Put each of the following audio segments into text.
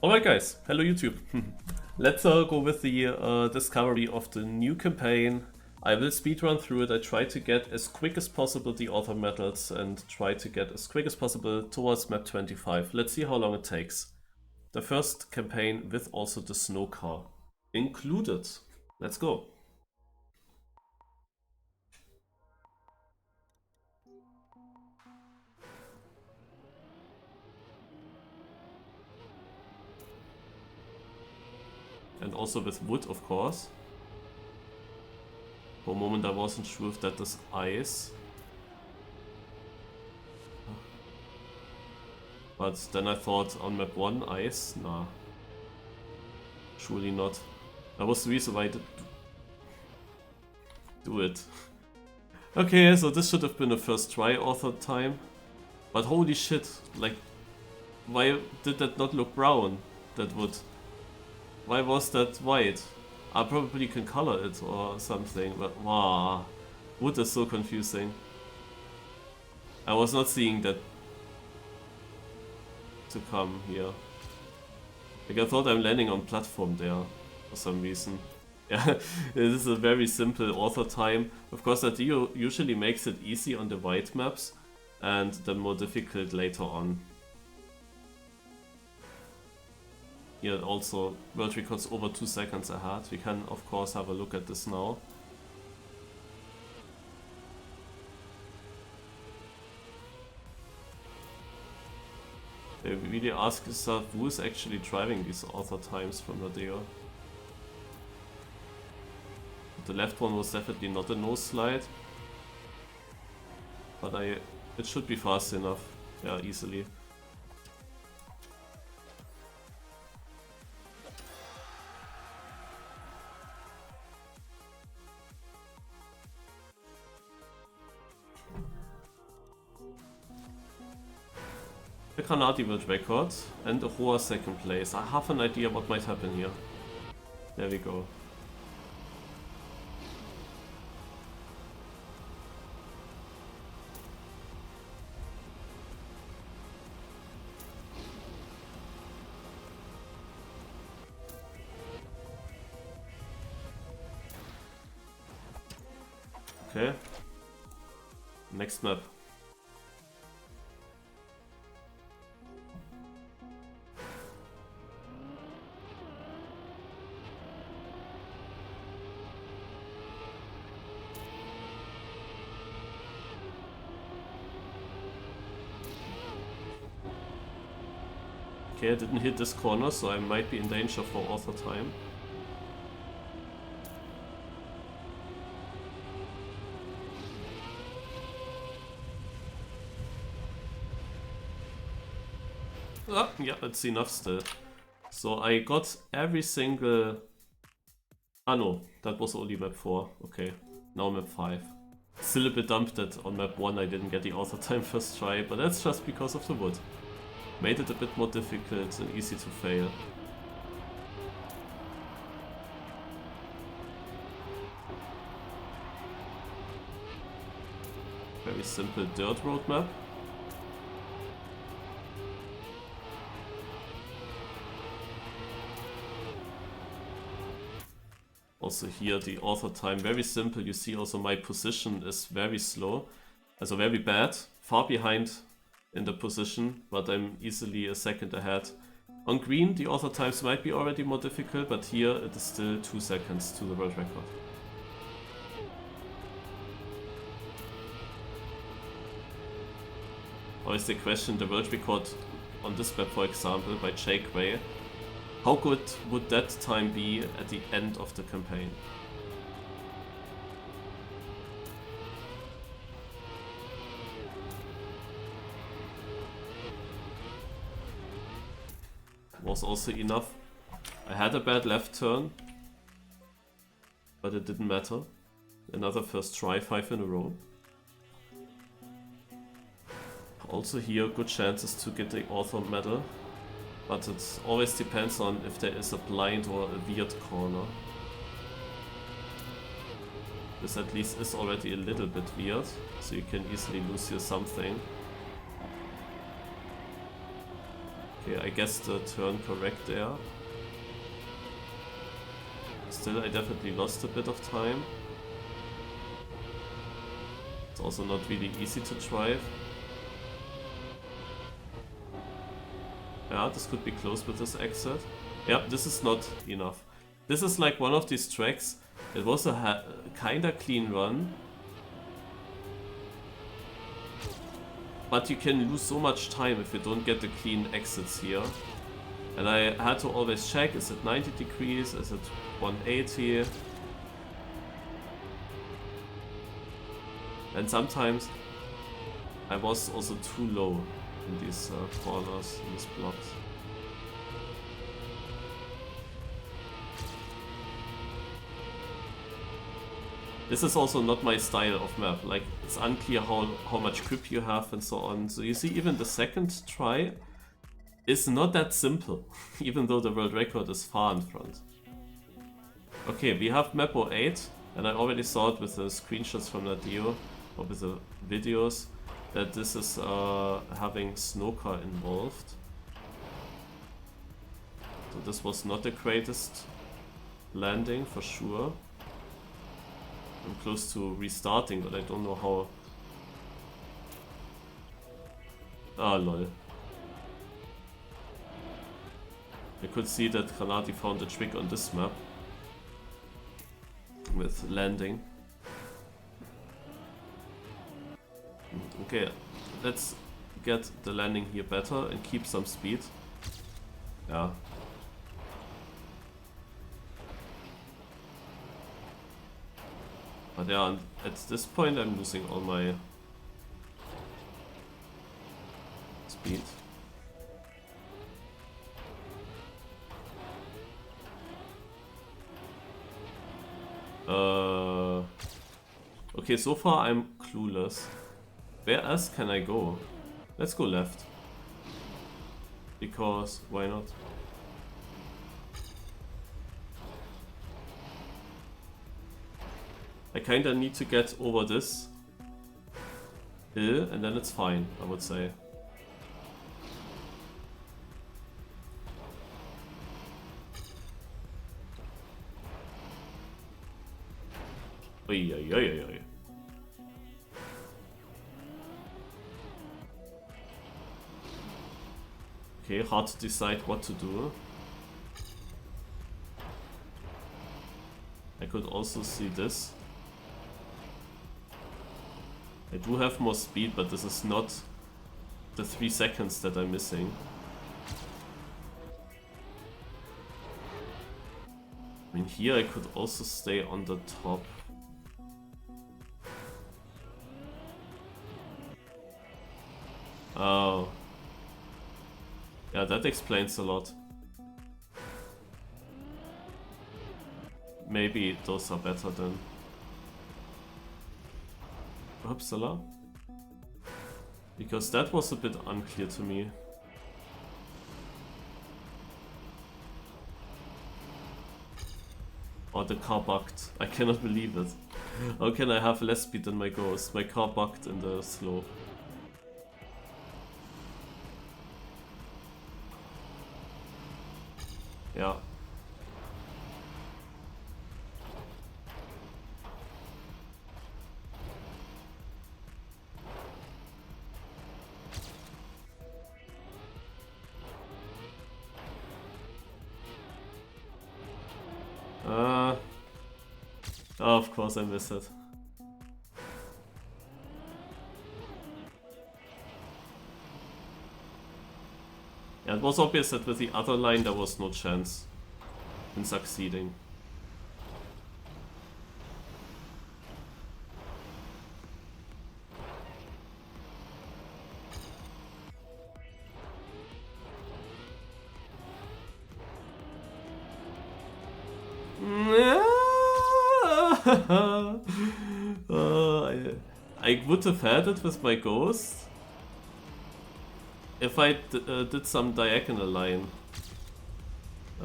Alright guys, hello YouTube. Let's go with the discovery of the new campaign. I will speedrun through it. I try to get as quick as possible the author medals and try to get as quick as possible towards map 25. Let's see how long it takes. The first campaign with also the snow car included. Let's go. And also with wood, of course. For a moment I wasn't sure if that is ice. But then I thought on map 1 ice? Nah. Surely not. That was the reason why I did do it. Okay, so this should have been a first try author time. But holy shit, like, why did that not look brown, that wood? Why was that white? I probably can color it or something, but wow, wood is so confusing. I was not seeing that to come here. Like I thought I'm landing on platform there for some reason. Yeah, this is a very simple author time. Of course, Nadeo usually makes it easy on the white maps and then more difficult later on. Here also world records over 2 seconds ahead. We can of course have a look at this now. They really ask yourself who is actually driving these author times from Nadeo. The left one was definitely not a nose slide, but it should be fast enough, yeah, easily. A Canadian world record and a Hoa second place. I have an idea what might happen here. There we go. Okay. Next map. Okay, I didn't hit this corner, so I might be in danger for author time. Ah, yeah, it's enough still. So I got every single... Ah no, that was only map 4. Okay, now map 5. Still a bit dumped that on map 1 I didn't get the author time first try, but that's just because of the wood. Made it a bit more difficult and easy to fail. Very simple dirt road map. Also here the author time, very simple. You see also my position is very slow, also very bad, far behind in the position, but I'm easily a second ahead. On green the author times might be already more difficult, but here it is still 2 seconds to the world record. Always the question, the world record on this map for example by Jake Way. How good would that time be at the end of the campaign? Was also enough. I had a bad left turn, but it didn't matter. Another first try, 5 in a row. Also here good chances to get the author medal. But it always depends on if there is a blind or a weird corner. This at least is already a little bit weird, so you can easily lose here something. Okay, I guess the turn correct there. Still, I definitely lost a bit of time. It's also not really easy to drive. Yeah, this could be close with this exit. Yeah, this is not enough. This is like one of these tracks. It was a kinda clean run. But you can lose so much time if you don't get the clean exits here. And I had to always check, is it 90 degrees, is it 180? And sometimes I was also too low in these corners, in these blocks. This is also not my style of map, like it's unclear how much grip you have and so on. So you see even the second try is not that simple, even though the world record is far in front. Okay, we have map 08, and I already saw it with the screenshots from Nadeo, or with the videos, that this is having snowcar involved. So this was not the greatest landing for sure. I'm close to restarting, but I don't know how. Ah, lol. I could see that Granati found a trick on this map with landing. Okay, let's get the landing here better and keep some speed. Yeah. But yeah, at this point I'm losing all my speed. Okay, so far I'm clueless. Where else can I go? Let's go left. Because, why not? I kinda need to get over this hill and then it's fine, I would say. Oi, oi, oi, oi. Okay, hard to decide what to do. I could also see this. I do have more speed, but this is not the 3 seconds that I'm missing. I mean, here I could also stay on the top. Oh. Yeah, that explains a lot. Maybe those are better than Uppsala. Because that was a bit unclear to me. Oh, the car bugged. I cannot believe it. How can I have less speed than my ghost? My car bugged in the slope. Yeah. Oh, of course I missed it. Yeah, it was obvious that with the other line there was no chance in succeeding. I would have had it with my ghost if I did some diagonal line.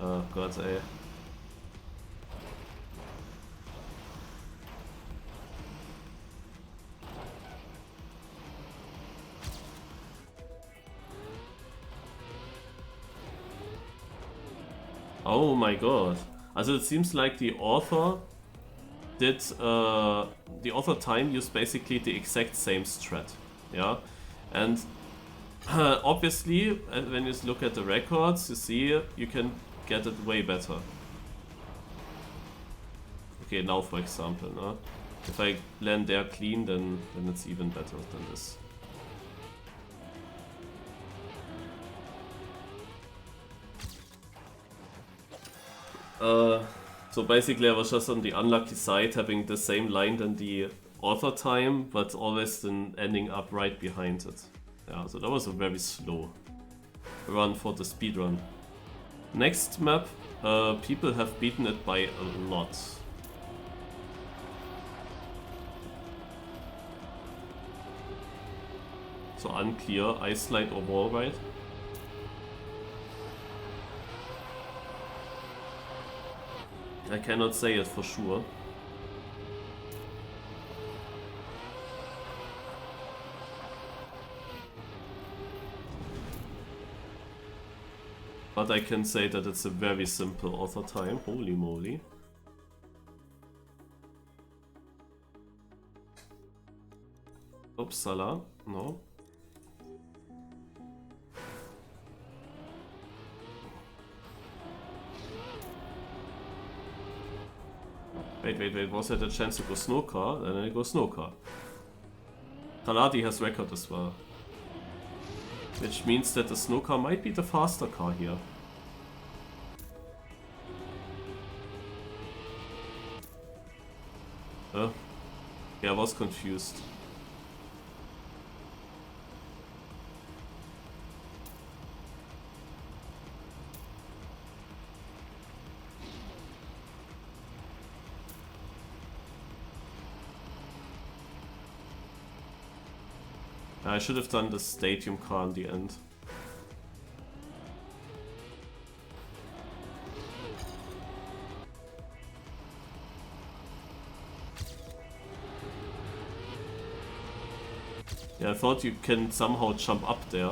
Oh god, Oh my god. Also it seems like the author did the author time used basically the exact same strat. Yeah, and obviously when you look at the records, you see you can get it way better. Okay, now for example, no? If I land there clean, then it's even better than this. So basically I was just on the unlucky side, having the same line than the author time, but always then ending up right behind it. Yeah, so that was a very slow run for the speedrun. Next map, people have beaten it by a lot. So unclear, ice slide or wall ride. I cannot say it for sure. But I can say that it's a very simple author time. Holy moly. Uppsala, no. Wait, was it a chance to go snow car? Then I go snow car. Talati has record as well. Which means that the snow car might be the faster car here. Yeah, I was confused. I should have done the stadium car in the end. Yeah, I thought you can somehow jump up there.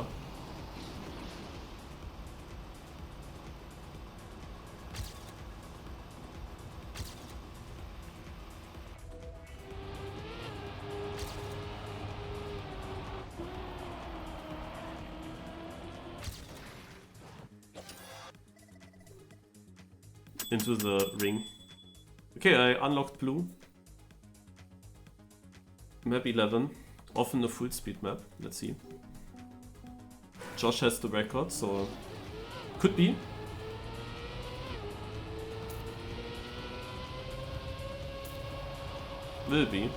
Into the ring. Okay, I unlocked blue. Map 11. Often a full speed map. Let's see. Josh has the record, so could be. Will be.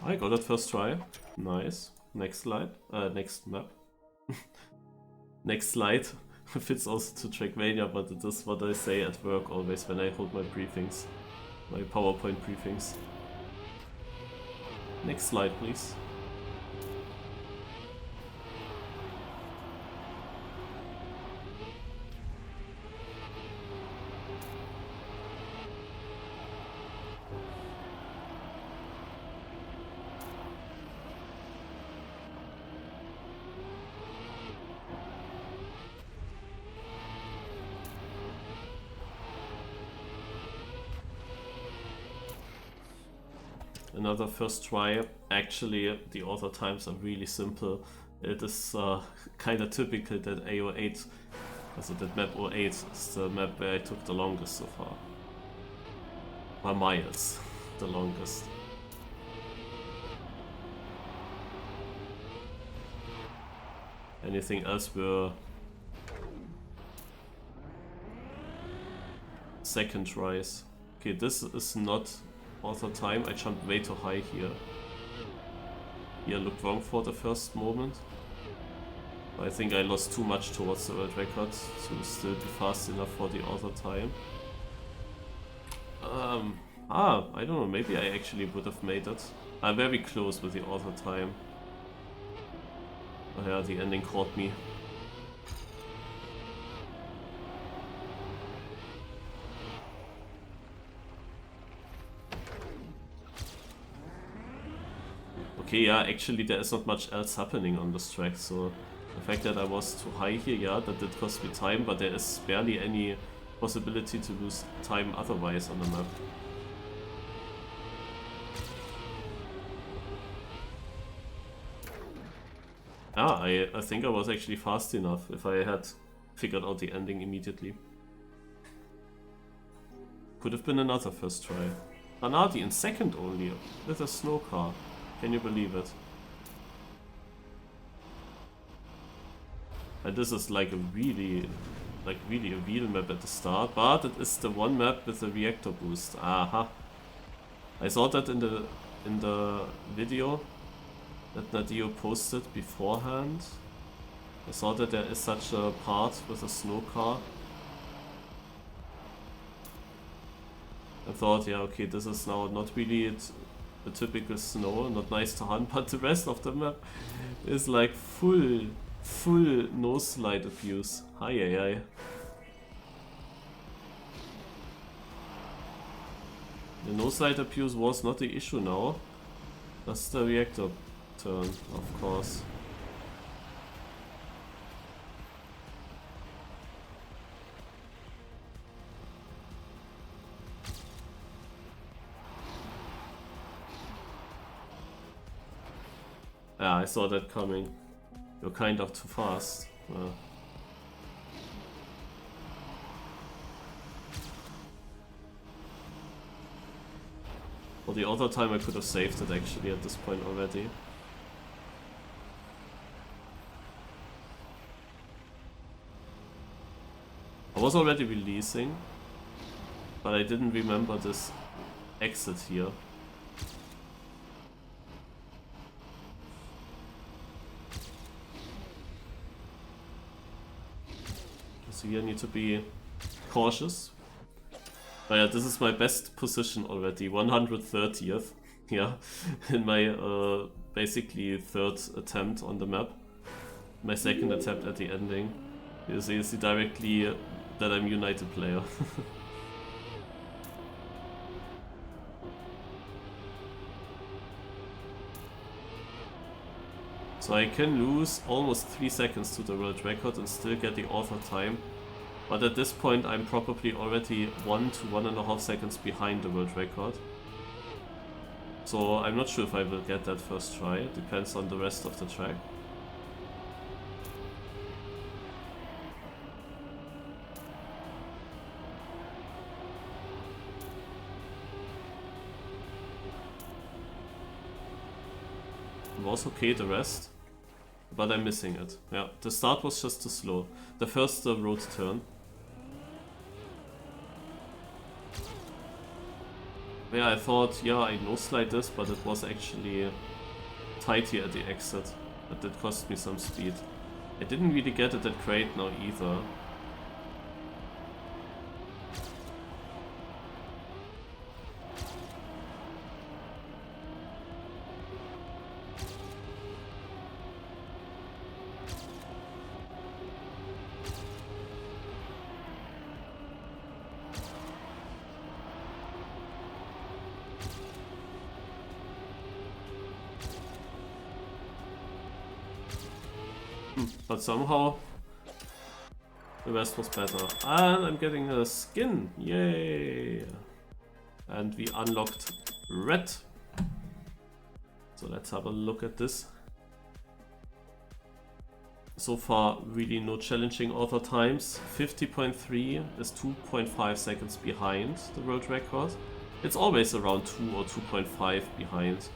I got it first try. Nice. Next slide. Next map. Next slide. Fits also to Trackmania, but it is what I say at work always when I hold my briefings. My PowerPoint briefings. Next slide, please. Another first try. Actually, the author times are really simple. It is kind of typical that AO8, also that map 08 is the map where I took the longest so far. By miles, the longest. Anything else were second tries. Okay, this is not author time. I jumped way too high here. Here I looked wrong for the first moment. I think I lost too much towards the world record to still be fast enough for the author time. Ah, I don't know, maybe I actually would have made it. I'm very close with the author time. Oh yeah, the ending caught me. Okay, yeah, actually there is not much else happening on this track, so the fact that I was too high here, yeah, that did cost me time, but there is barely any possibility to lose time otherwise on the map. Ah, I think I was actually fast enough if I had figured out the ending immediately. Could have been another first try. Ranadi in second only, with a snow car. Can you believe it? And this is like a really a real map at the start, but it is the one map with the reactor boost. Aha. I saw that in the video that Nadeo posted beforehand. I saw that there is such a part with a snow car. I thought, yeah, okay, this is now not really the typical snow, not nice to hunt, but the rest of the map is like full nose slide abuse. Hi. The nose slide abuse was not the issue now. That's the reactor turn, of course. Yeah, I saw that coming. You're kind of too fast. For the other time I could have saved it actually at this point already. I was already releasing, but I didn't remember this exit here. So here I need to be cautious. But yeah, this is my best position already, 130th. Yeah, in my basically third attempt on the map. My second attempt at the ending. You see directly that I'm United player. So I can lose almost 3 seconds to the world record and still get the author time. But at this point I'm probably already 1 to 1.5 seconds behind the world record. So I'm not sure if I will get that first try, it depends on the rest of the track. It was okay the rest, but I'm missing it. Yeah, the start was just too slow. The first road turn. Yeah, I thought, yeah, I no-slide this, but it was actually tight here at the exit. That did cost me some speed. I didn't really get it that great now either. But somehow the rest was better. And I'm getting a skin. Yay! And we unlocked red. So let's have a look at this. So far, really no challenging author times. 50.3 is 2.5 seconds behind the world record. It's always around 2 or 2.5 behind.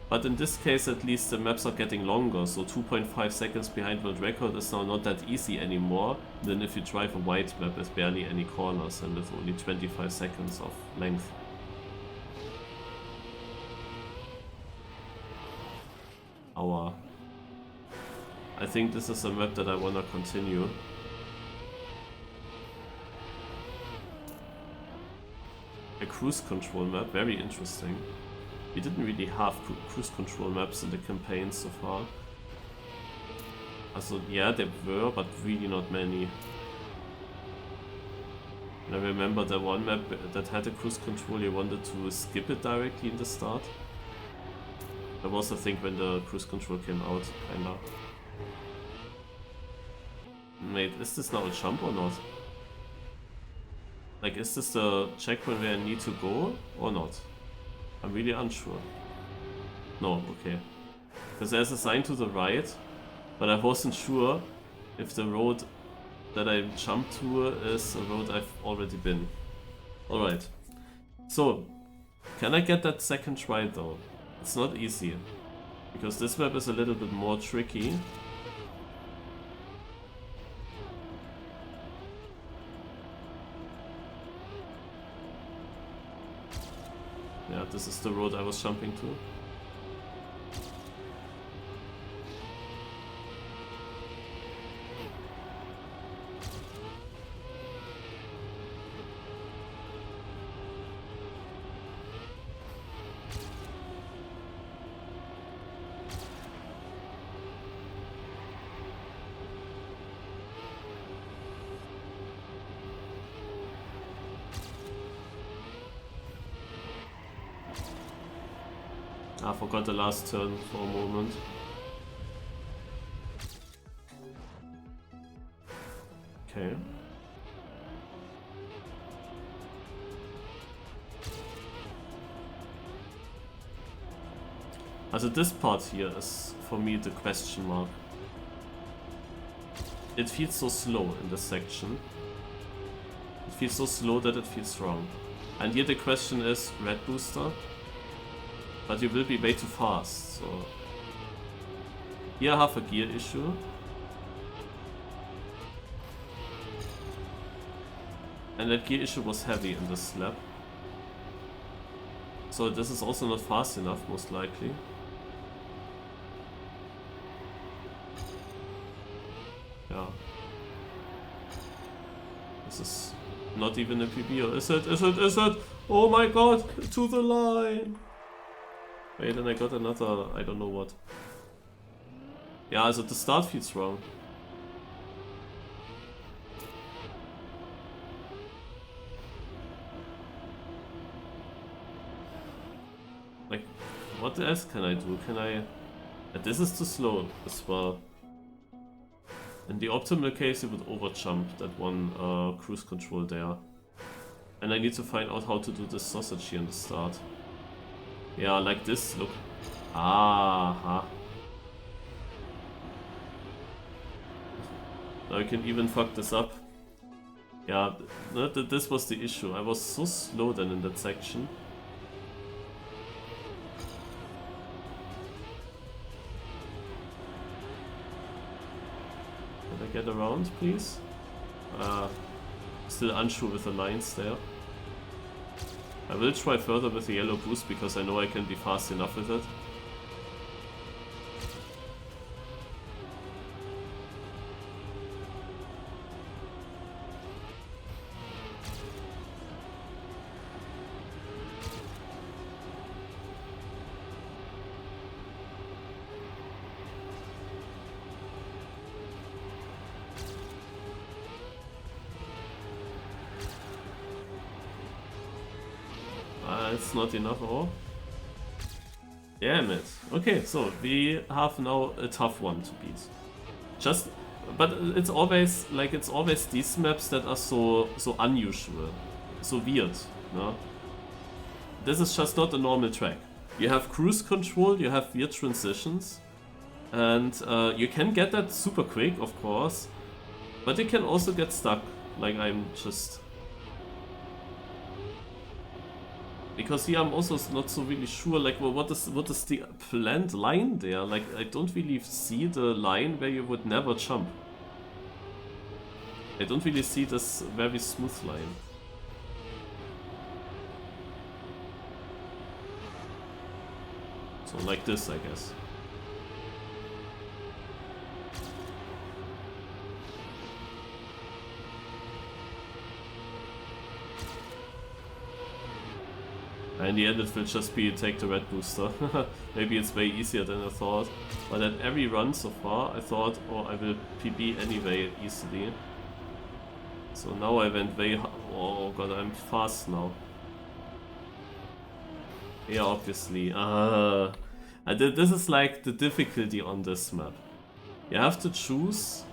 But in this case, at least the maps are getting longer, so 2.5 seconds behind world record is now not that easy anymore than if you drive a wide map with barely any corners and with only 25 seconds of length. Aua. I think this is a map that I wanna continue. I cruise control map, very interesting. We didn't really have cruise control maps in the campaign so far. Also, yeah, there were, but really not many. And I remember the one map that had a cruise control, you wanted to skip it directly in the start. That was, I think, when the cruise control came out, kinda. Mate, is this now a jump or not? Like, is this the checkpoint where I need to go or not? I'm really unsure. No, okay. Because there's a sign to the right, but I wasn't sure if the road that I jumped to is a road I've already been. Alright. So, can I get that second try though? It's not easy. Because this map is a little bit more tricky. Yeah, this is the road I was jumping to. I forgot the last turn for a moment. Okay. Also this part here is for me the question mark. It feels so slow in this section. It feels so slow that it feels wrong. And here the question is red booster. But you will be way too fast, so... Here I have a gear issue. And that gear issue was heavy in this lap. So this is also not fast enough, most likely. Yeah. This is not even a PB, or is it? Is it? Is it? Oh my god! To the line! Wait, and I got another, I don't know what. Yeah, also the start feels wrong. Like, what else can I do? Can I... This is too slow as well. In the optimal case, you would overjump that one cruise control there. And I need to find out how to do this sausage here in the start. Yeah, like this, look. Ah, now I can even fuck this up. Yeah, this was the issue. I was so slow then in that section. Can I get around, please? Still unsure with the lines there. I will try further with the yellow boost because I know I can be fast enough with it. It's not enough, oh. Damn it. Okay, so we have now a tough one to beat. But it's always like these maps that are so unusual, so weird, no? This is just not a normal track. You have cruise control, you have weird transitions, and you can get that super quick, of course, but you can also get stuck. Like I'm just... Because here I'm also not so really sure, like, well, what is the planned line there? Like, I don't really see the line where you would never jump. I don't really see this very smooth line. So like this, I guess. In the end it will just be take the red booster. Maybe it's way easier than I thought. But at every run so far I thought, oh, I will PB anyway easily. So now I went way oh god, I'm fast now. Yeah, obviously. This is like the difficulty on this map. You have to choose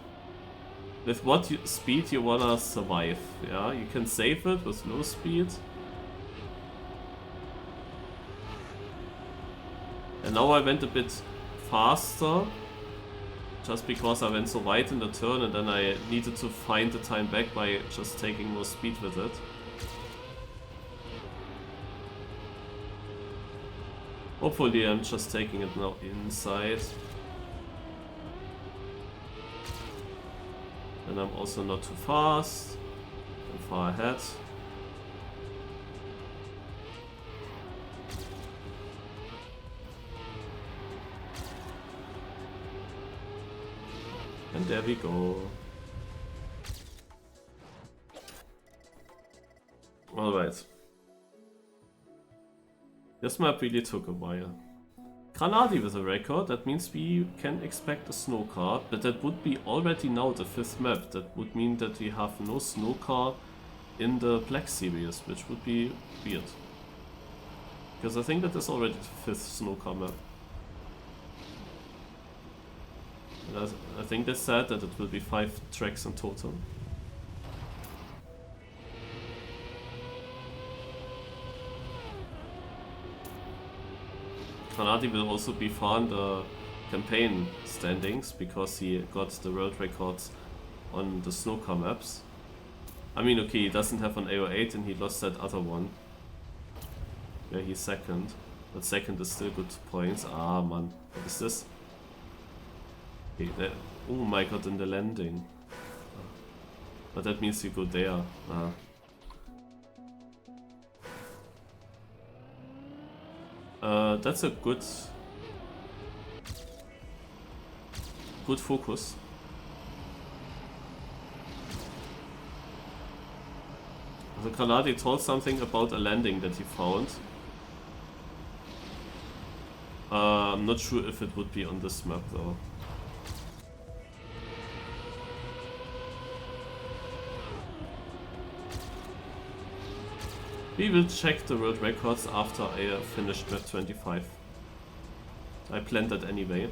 with what speed you wanna survive. Yeah, you can save it with low speed. And now I went a bit faster, just because I went so wide in the turn, and then I needed to find the time back by just taking more speed with it. Hopefully I'm just taking it now inside. And I'm also not too fast. I'm far ahead. And there we go. Alright. This map really took a while. Granadi with a record, that means we can expect a snow car, but that would be already now the 5th map. That would mean that we have no snow car in the Black Series, which would be weird. Because I think that is already the 5th snow car map. And I think they said that it will be 5 tracks in total. Granadi will also be far in the campaign standings because he got the world records on the snowcar maps. I mean, okay, he doesn't have an AO8 and he lost that other one. Yeah, he's second. But second is still good points. Ah, man. What is this? Okay, that, oh my god, in the landing. But that means you go there. Ah. That's a good focus. The Granadi told something about a landing that he found. I'm not sure if it would be on this map though. We will check the world records after I finished map 25. I planned that anyway.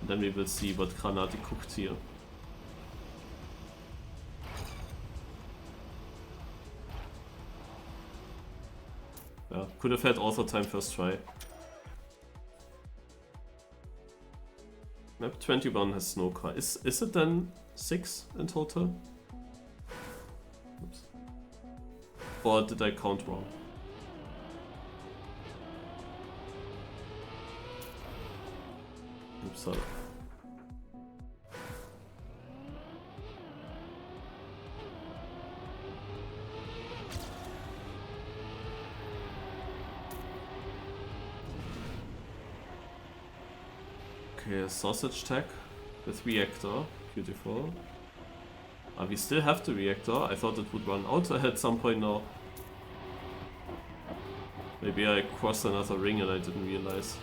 Then we will see what Granadi cooked here. Yeah, could have had author time first try. Map 21 has snow car. Is it then 6 in total? Oops. Or did I count wrong? Oops, sorry. Okay, a sausage tag with reactor. Beautiful. We still have the reactor. I thought it would run out at some point now. Maybe I crossed another ring and I didn't realize.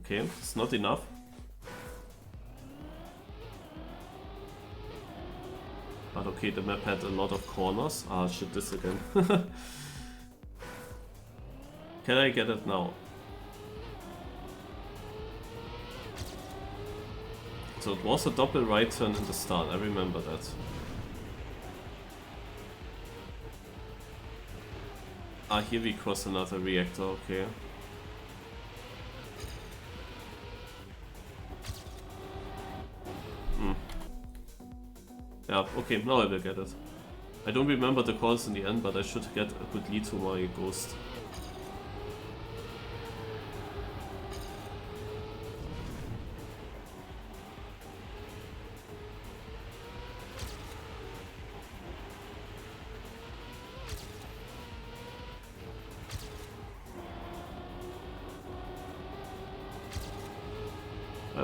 Okay, it's not enough. But okay, the map had a lot of corners. Ah, shit, this again. Can I get it now? So it was a double right turn in the start, I remember that. Ah, here we cross another reactor, okay. Yeah, okay, now I will get it. I don't remember the calls in the end, but I should get a good lead to my ghost.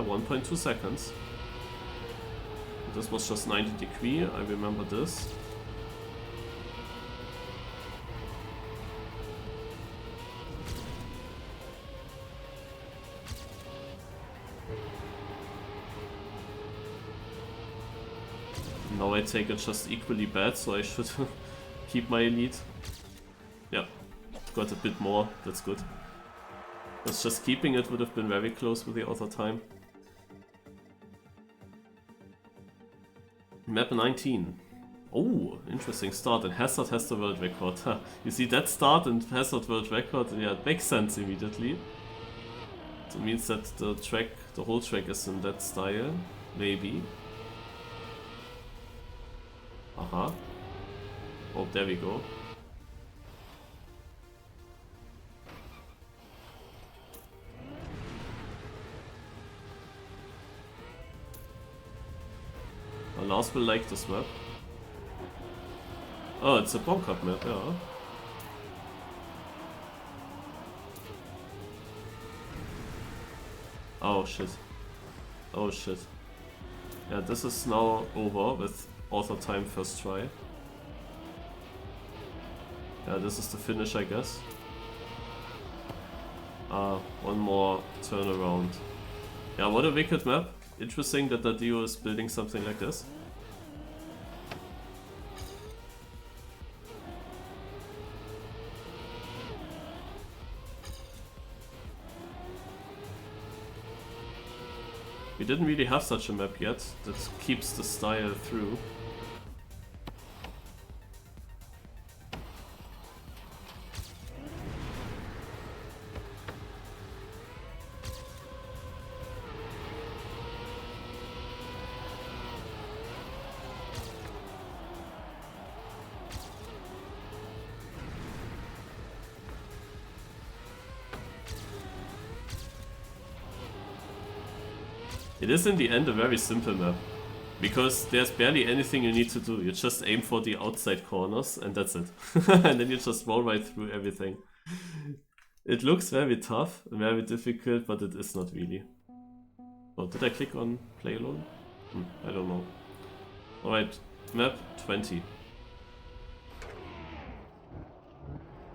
1.2 seconds. This was just 90 degree, I remember this. Now I take it just equally bad, so I should keep my elite. Yeah, got a bit more, that's good. Because just keeping it would have been very close with the other time. Map 19. Oh, interesting start, and Hazard has the world record. You see that start and Hazard world record, yeah, it makes sense immediately. So it means that the whole track is in that style, maybe. Aha. Oh, there we go. Lars will like this map. Oh, it's a bomb cup map, yeah. Oh shit. Oh shit. Yeah, this is now over with author time first try. Yeah, this is the finish, I guess. One more turnaround. Yeah, what a wicked map. Interesting that Nadeo is building something like this. We didn't really have such a map yet that keeps the style through. It is in the end a very simple map, because there's barely anything you need to do. You just aim for the outside corners and that's it. And then you just roll right through everything. It looks very tough and very difficult, but it is not really. Oh, did I click on play alone? I don't know. Alright, map 20.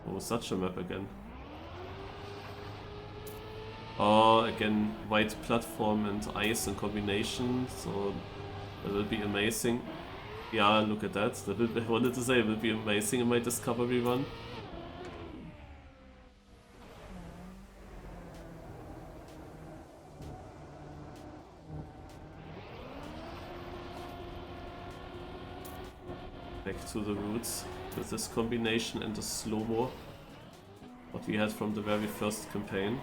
Oh, such a map again. Oh, again, white platform and ice in combination, so that will be amazing. Yeah, look at that. I wanted to say it will be amazing in my discovery run. Back to the roots with this combination and the slow-mo. What we had from the very first campaign.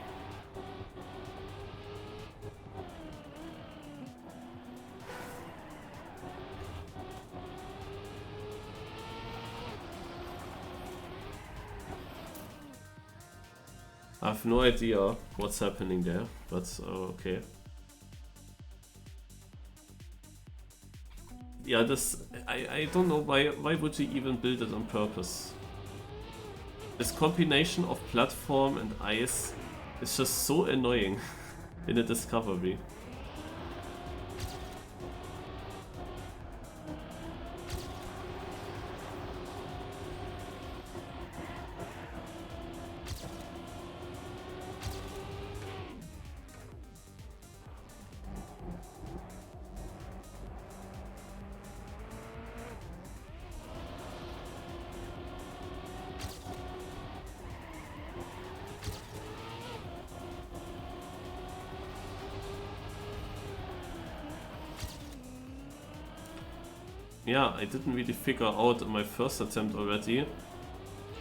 I have no idea what's happening there, but okay. Yeah, this... I don't know why would you even build it on purpose? This combination of platform and ice is just so annoying in a discovery. Yeah, I didn't really figure out in my first attempt already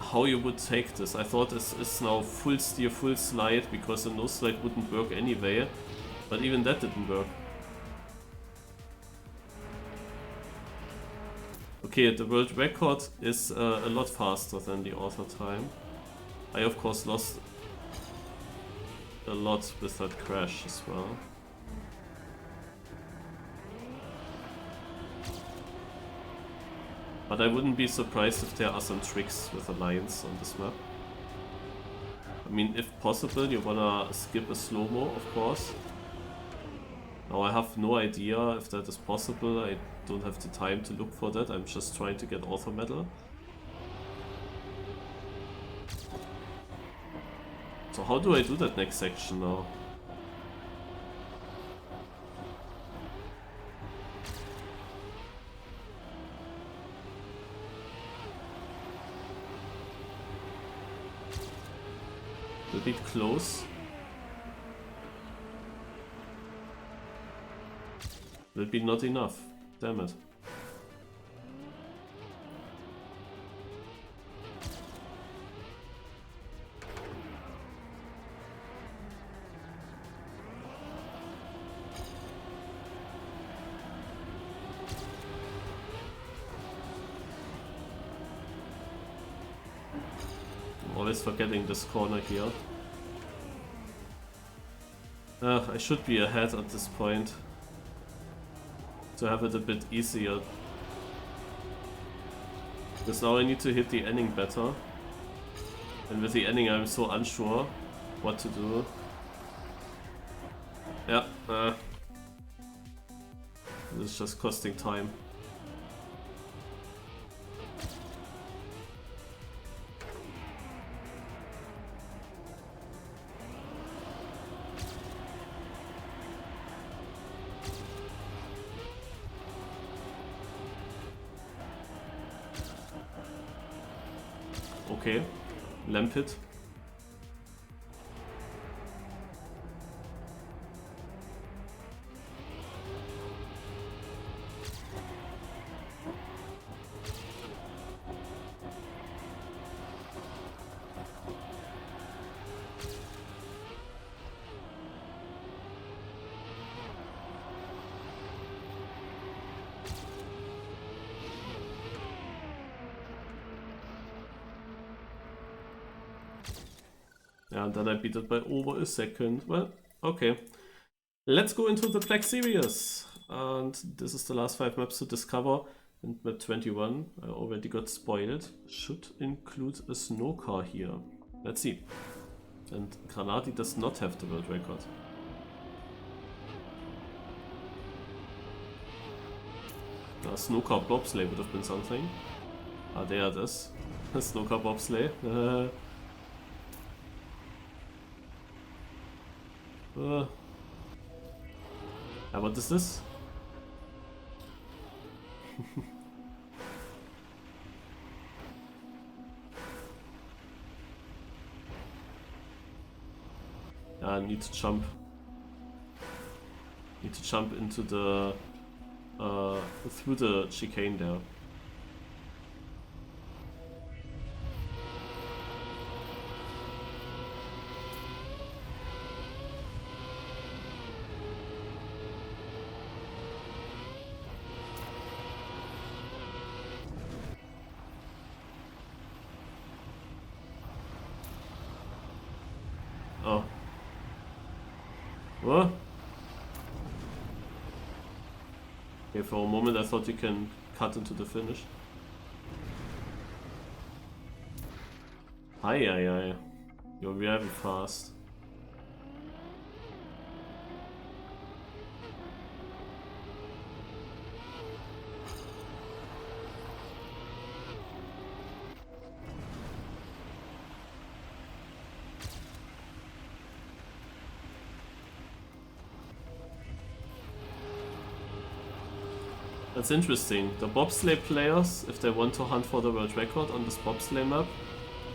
how you would take this. I thought this is now full steer, full slide, because the no slide wouldn't work anyway, but even that didn't work. Okay, the world record is a lot faster than the author time. I of course lost a lot with that crash as well. But I wouldn't be surprised if there are some tricks with alliance on this map. I mean, if possible, you wanna skip a slow-mo, of course. Now I have no idea if that is possible. I don't have the time to look for that. I'm just trying to get author medal. So how do I do that next section now? A bit close. Will be not enough. Damn it. I'm always forgetting this corner here. I should be ahead at this point to have it a bit easier. Because now I need to hit the ending better. And with the ending I'm so unsure what to do. Yeah, this is just costing time. Okay, lamp it. Yeah, and then I beat it by over a second. Well, okay. Let's go into the Black Series. And this is the last 5 maps to discover. And map 21, I already got spoiled. Should include a snow car here. Let's see. And Granati does not have the world record. A snow car bobsleigh would have been something. Ah, there it is. A snow car bobsleigh. What is this? I need to jump. Need to jump into the through the chicane there. Oh. What? Okay, for a moment I thought you can cut into the finish. Aye. You're very fast. That's interesting. The bobsleigh players, if they want to hunt for the world record on this bobsleigh map,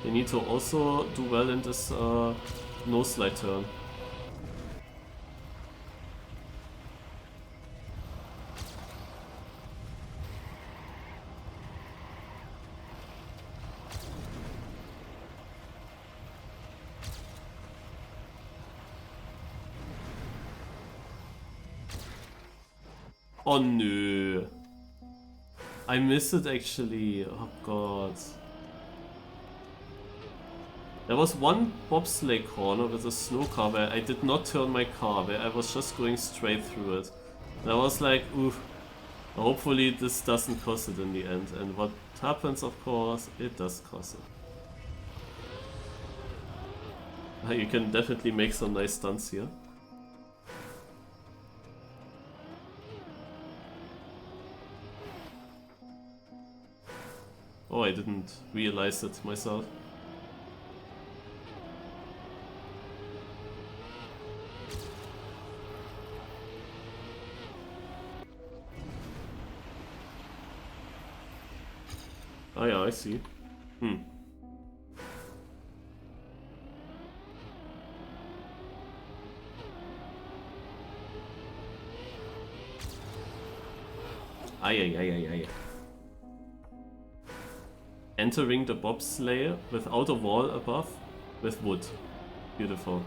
they need to also do well in this no slide turn. Oh no. I missed it actually. Oh god. There was one bobsleigh corner with a snow car where I did not turn my car, where I was just going straight through it. And I was like, oof. Hopefully this doesn't cost it in the end. And what happens, of course, it does cost it. You can definitely make some nice stunts here. Oh, I didn't realize it myself. Oh yeah, I see. Ay. Entering the bobsleigh without a wall above with wood. Beautiful.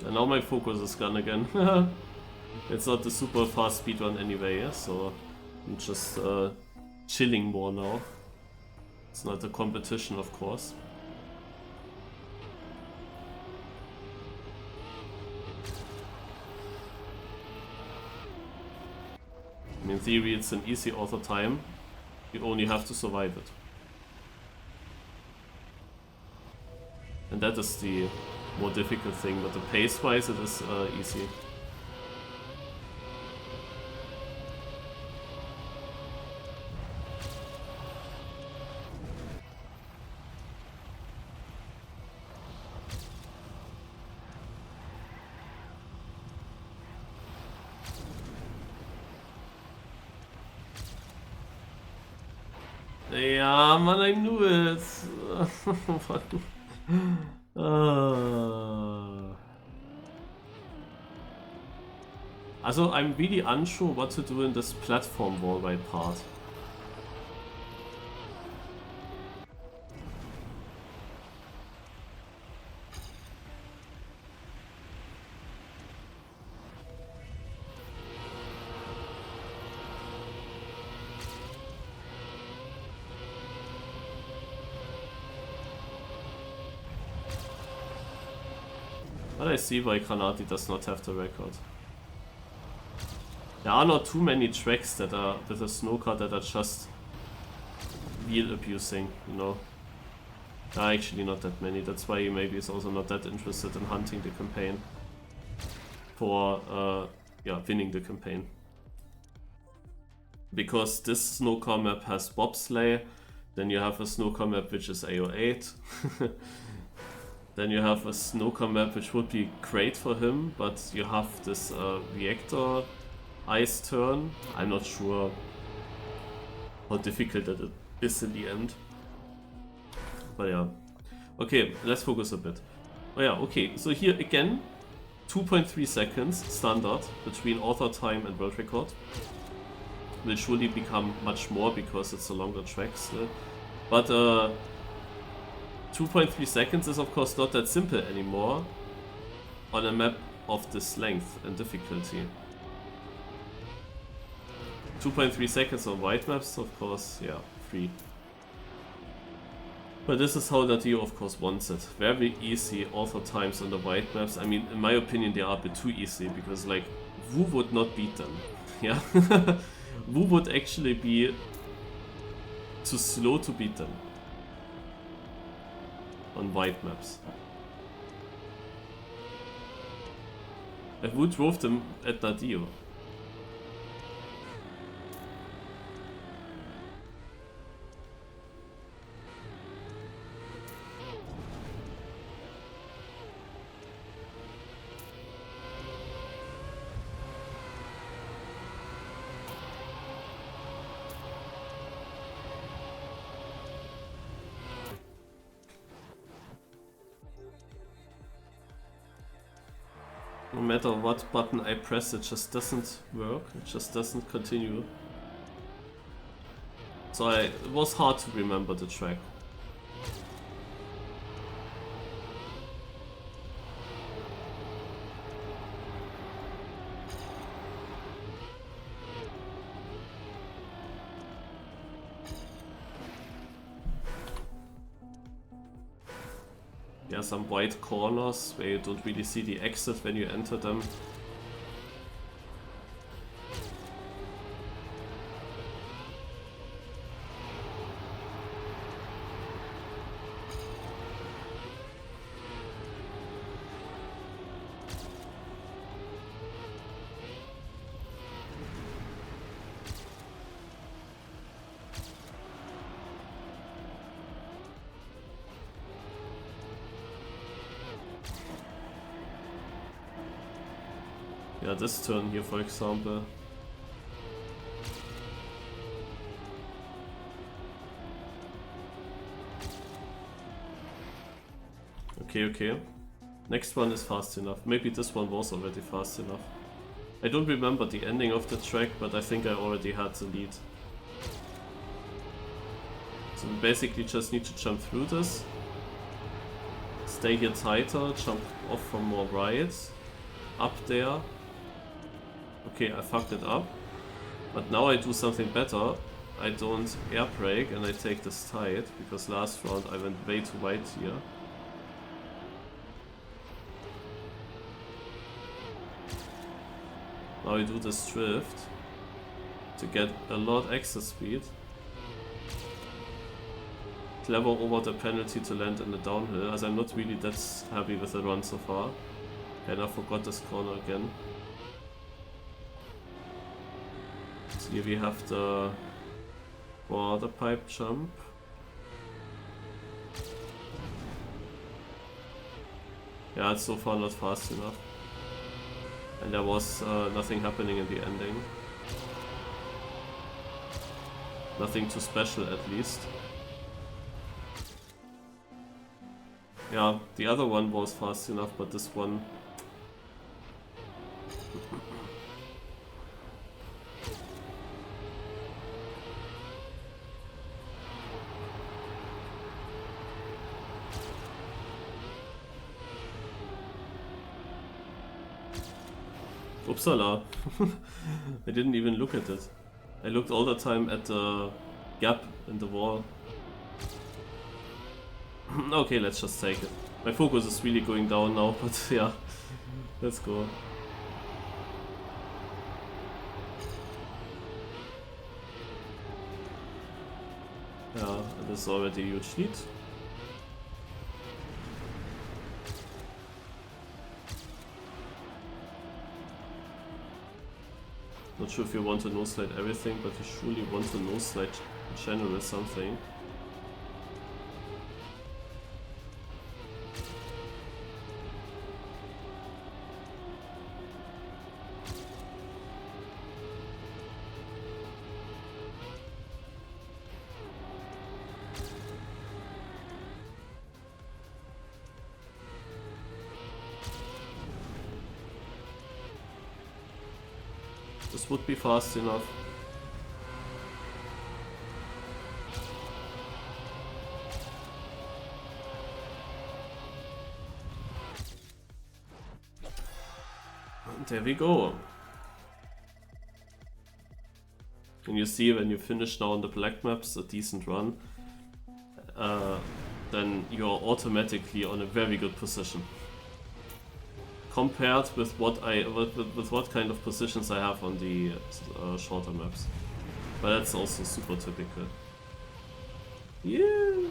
And now my focus is gone again. It's not the super fast speedrun anyway, yeah? So I'm just chilling more now. It's not a competition, of course. I mean, in theory it's an easy author time. You only have to survive it. And that is the more difficult thing, but the pace-wise it is easy. Ja, man, I knew it. Also, I'm really unsure what to do in this platform wall ride part. But I see why Granati does not have the record. There are not too many tracks that are with a snowcar that are just wheel abusing, you know. There are actually not that many, that's why he maybe is also not that interested in hunting the campaign. For, yeah, winning the campaign. Because this snowcar map has bobsleigh, then you have a snowcar map which is AO8. Then you have a snowcar map which would be great for him, but you have this reactor ice turn. I'm not sure how difficult that is in the end. But yeah. Okay, let's focus a bit. Oh yeah, okay, so here again, 2.3 seconds standard between author time and world record. Will surely become much more because it's a longer track still. But 2.3 seconds is of course not that simple anymore on a map of this length and difficulty. 2.3 seconds on wide maps, of course, yeah, free. But this is how Nadeo of course wants it. Very easy author times on the wide maps. I mean, in my opinion they are a bit too easy, because like, who would not beat them? Yeah? Who would actually be too slow to beat them? On wide maps. Like, who drove them at Nadeo? No matter what button I press, it just doesn't work, it just doesn't continue. So it was hard to remember the track. yeah, some wide corners where you don't really see the exit when you enter them. Yeah, this turn here, for example. Okay, okay. Next one is fast enough. Maybe this one was already fast enough. I don't remember the ending of the track, but I think I already had the lead. So we basically just need to jump through this. Stay here tighter, jump off from more right. Up there. Okay, I fucked it up. But now I do something better. I don't air brake and I take this tight, because last round I went way too wide here. Now I do this drift to get a lot extra speed. Clever over the penalty to land in the downhill, as I'm not really that happy with the run so far. And I forgot this corner again. So here we have the water pipe jump. Yeah, it's so far not fast enough. And there was nothing happening in the ending. Nothing too special at least. Yeah, the other one was fast enough, but this one... Upsala! I didn't even look at it. I looked all the time at the gap in the wall. Okay, let's just take it. My focus is really going down now, but yeah, let's go. Yeah, this is already a huge lead. Not sure if you want to no-slide everything, but you surely want to no-slide in general something. This would be fast enough. And there we go. And you see, when you finish now on the black maps a decent run, then you're automatically on a very good position. Compared with what with what kind of positions I have on the shorter maps. But that's also super typical. Yeah.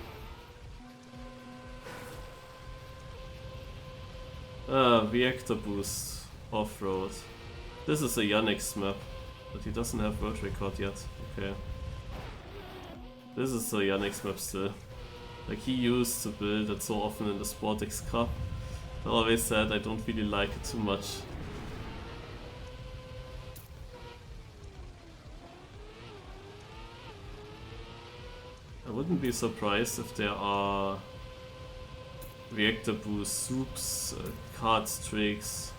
Reactor boost off-road. This is a Yannick's map, but he doesn't have world record yet. Okay. This is a Yannick's map still. Like, he used to build it so often in the Sportix Cup. I always said I don't really like it too much. I wouldn't be surprised if there are reactor boost, soups, card streaks,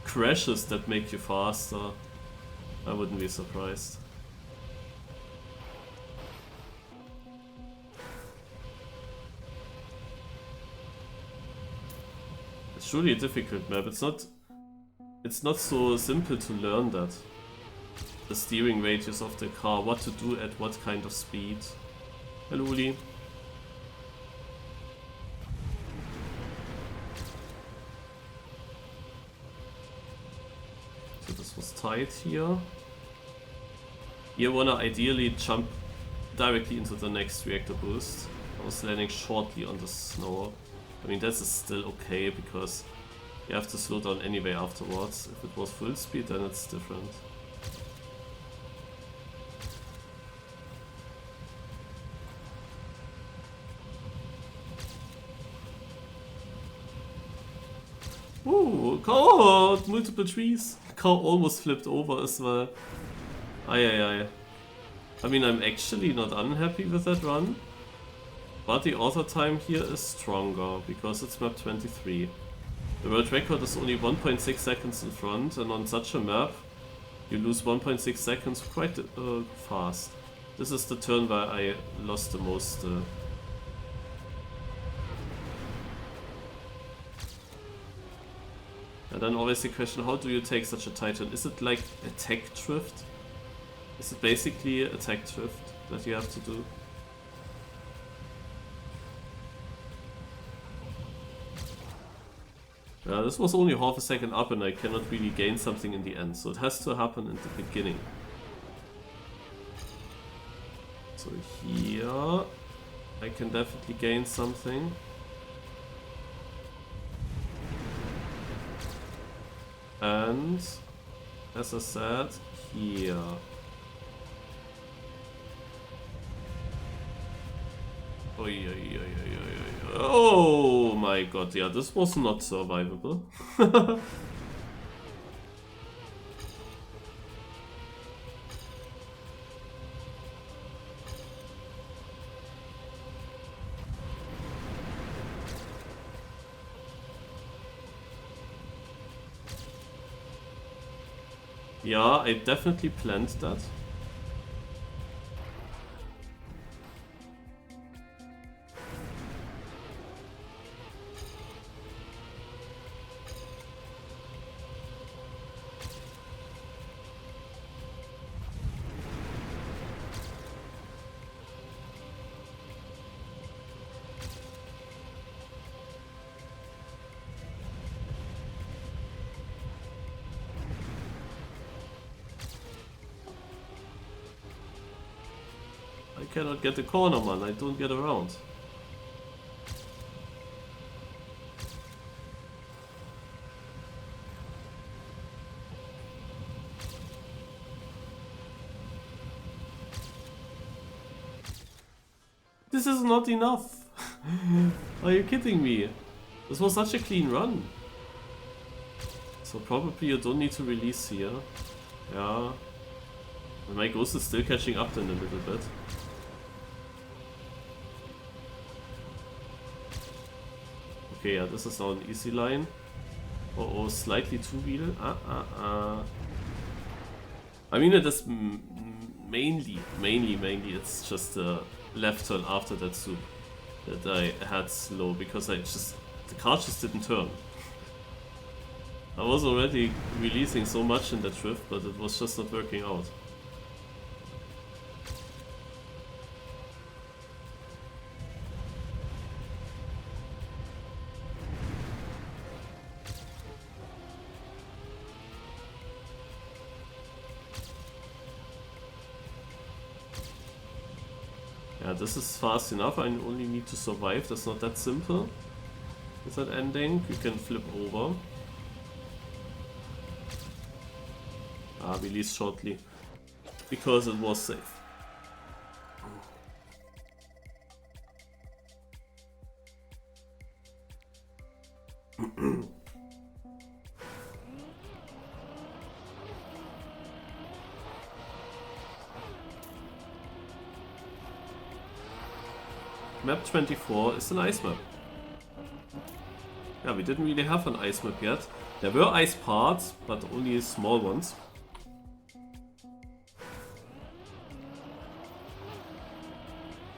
crashes that make you faster. I wouldn't be surprised. It's really a difficult map. It's not so simple to learn that. The steering radius of the car, what to do at what kind of speed. Hello, Uli. This was tight here. You wanna ideally jump directly into the next reactor boost. I was landing shortly on the snow. I mean, this is still okay because you have to slow down anyway afterwards. If it was full speed, then it's different. Ooh, God! Multiple trees! Car almost flipped over as well. Aye. I mean, I'm actually not unhappy with that run. But the author time here is stronger because it's map 23. The world record is only 1.6 seconds in front, and on such a map you lose 1.6 seconds quite fast. This is the turn where I lost the most. And then always the question, how do you take such a titan? Is it like attack drift? Is it basically attack drift that you have to do? Yeah, this was only half a second up and I cannot really gain something in the end, so it has to happen in the beginning. So here I can definitely gain something. And as I said, here. Oh my god, yeah, this was not survivable. Yeah, I definitely planned that. I cannot get the corner, man. I don't get around. This is not enough. Are you kidding me? This was such a clean run. So probably you don't need to release here. Yeah. And my ghost is still catching up then a little bit. Okay, yeah, this is now an easy line. Oh, slightly two-wheel. I mean, it is mainly, it's just a left turn after that soup that I had slow because the car just didn't turn. I was already releasing so much in that drift, but it was just not working out. Yeah, this is fast enough. I only need to survive. That's not that simple. With that ending, you can flip over. Release shortly. Because it was safe. Map 24 is an ice map. Yeah, we didn't really have an ice map yet. There were ice parts, but only small ones.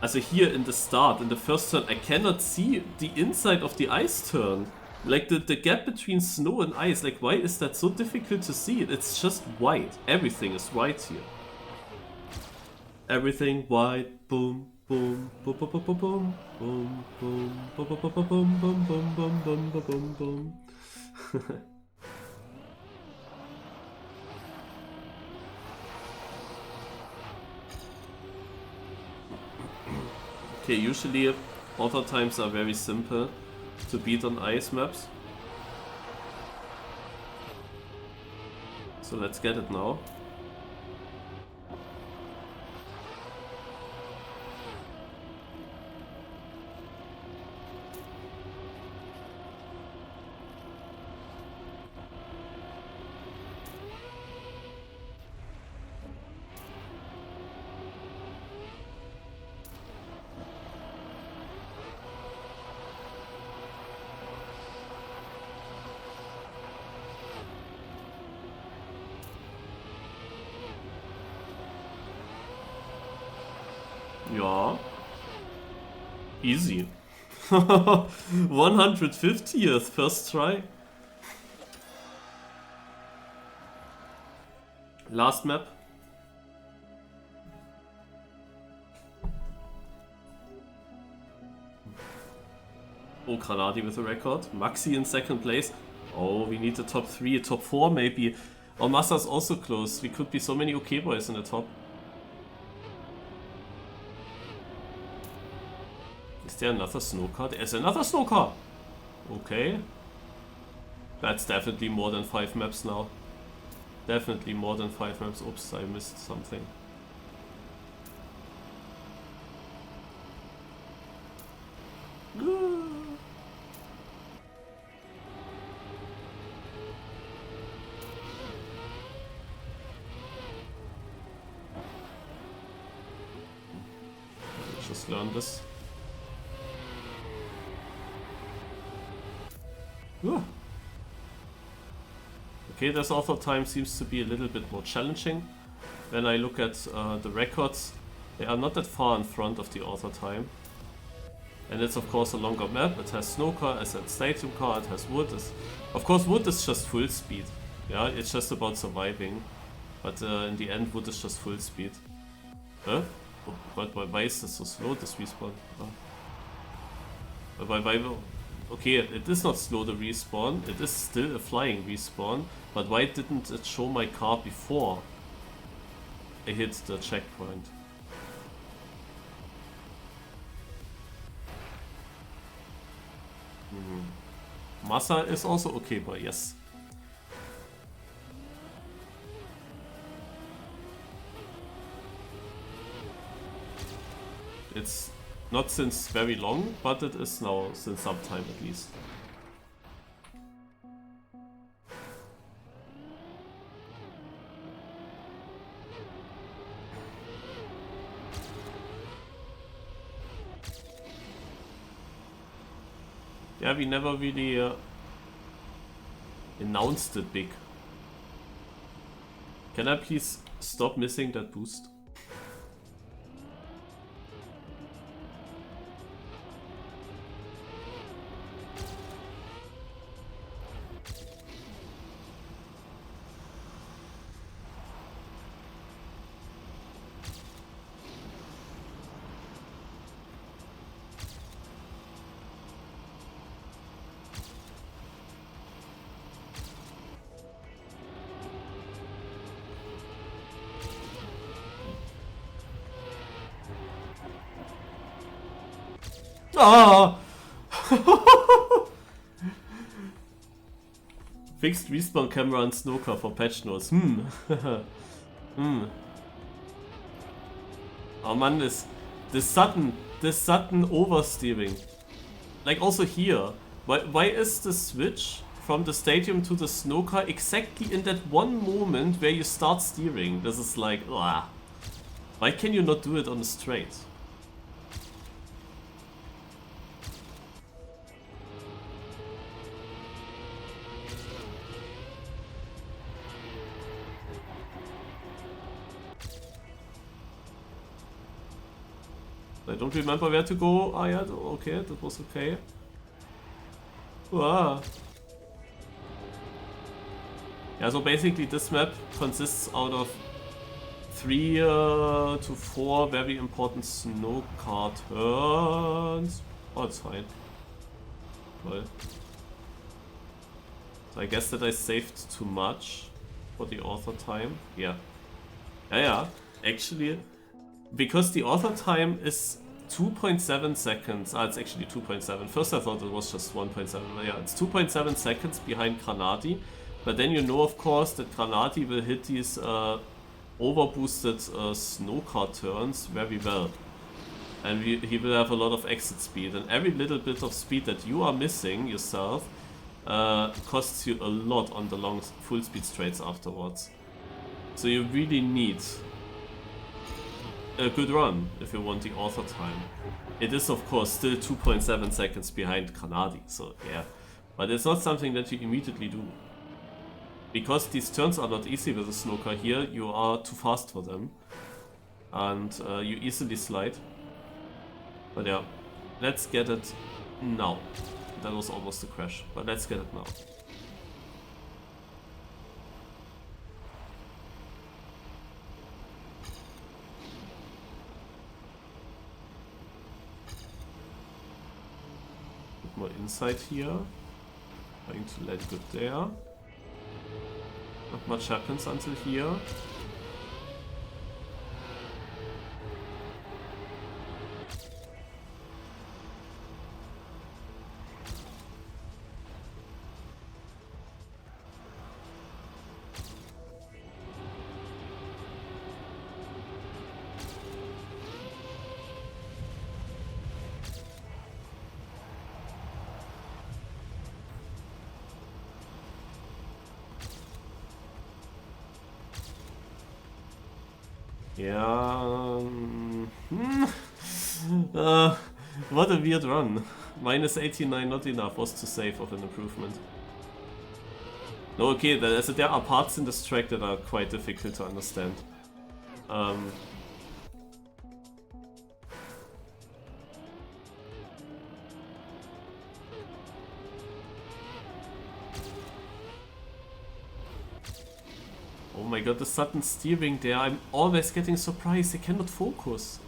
Also here in the start, in the first turn, I cannot see the inside of the ice turn. Like the gap between snow and ice, like why is that so difficult to see? It's just white. Everything is white here. Everything white, boom. Boom, boom, boom, boom, boom, boom, boom, boom, boom, boom, boom, boom, boom, boom, boom, boom, boom. Okay, usually author times are very simple to beat on ice maps. So let's get it now. Ja. Easy. 150th first try. Last map. Oh, Granadi with a record. Maxi in second place. Oh, we need the top 3, top 4 maybe. Oh, Massa's also close. We could be so many okay boys in the top. Is there another snow car? There's another snow car! Okay. That's definitely more than 5 maps now. Definitely more than 5 maps. Oops, I missed something. Just learn this. Okay, this author time seems to be a little bit more challenging. When I look at the records, they are not that far in front of the author time. And it's of course a longer map. It has snow car, it has stadium car, it has wood. Of course wood is just full speed. Yeah, it's just about surviving. But in the end wood is just full speed. Huh? Oh god, why is this so slow, this respawn? Oh. Okay, it is not slow, the respawn. It is still a flying respawn. But why didn't it show my car before I hit the checkpoint? Massa is also okay, but yes. It's not since very long, but it is now since some time at least. Yeah, we never really announced it big. Can I please stop missing that boost? Ah! Fixed respawn camera and snowcar for patch notes. Oh man, this sudden oversteering. Like also here. Why is the switch from the stadium to the snowcar exactly in that one moment where you start steering? This is like, ah. Why can you not do it on the straight? I don't remember where to go. Ah yeah, okay, that was okay. Wow. Yeah, so basically this map consists out of 3 to 4 very important snow car turns. Oh, it's fine. Well. So I guess that I saved too much for the author time. Yeah. Yeah, actually, because the author time is 2.7 seconds. Ah, it's actually 2.7. First I thought it was just 1.7, but yeah, it's 2.7 seconds behind Granati. But then you know, of course, that Granati will hit these overboosted snow car turns very well. And he will have a lot of exit speed. And every little bit of speed that you are missing yourself costs you a lot on the long full speed straights afterwards. So you really need a good run if you want the author time. It is of course still 2.7 seconds behind Granati, so yeah. But it's not something that you immediately do. Because these turns are not easy with a snow car here, you are too fast for them. And you easily slide. But yeah, let's get it now. That was almost a crash, but let's get it now. Put more inside here. Trying to let good there. Not much happens until here. Yeah. What a weird run. Minus 89 not enough was too safe of an improvement. No, okay, there are parts in this track that are quite difficult to understand. Oh my god, the sudden steering there, I'm always getting surprised, I cannot focus.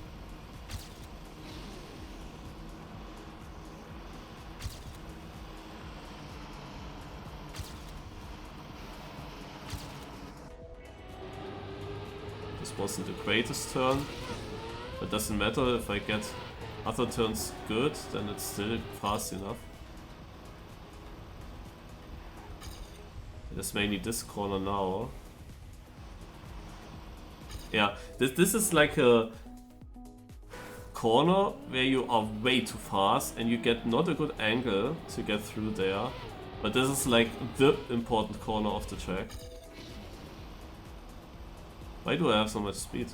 This wasn't the greatest turn, but doesn't matter if I get other turns good, then it's still fast enough. It is mainly this corner now. Yeah, this is like a corner where you are way too fast and you get not a good angle to get through there. But this is like the important corner of the track. Why do I have so much speed?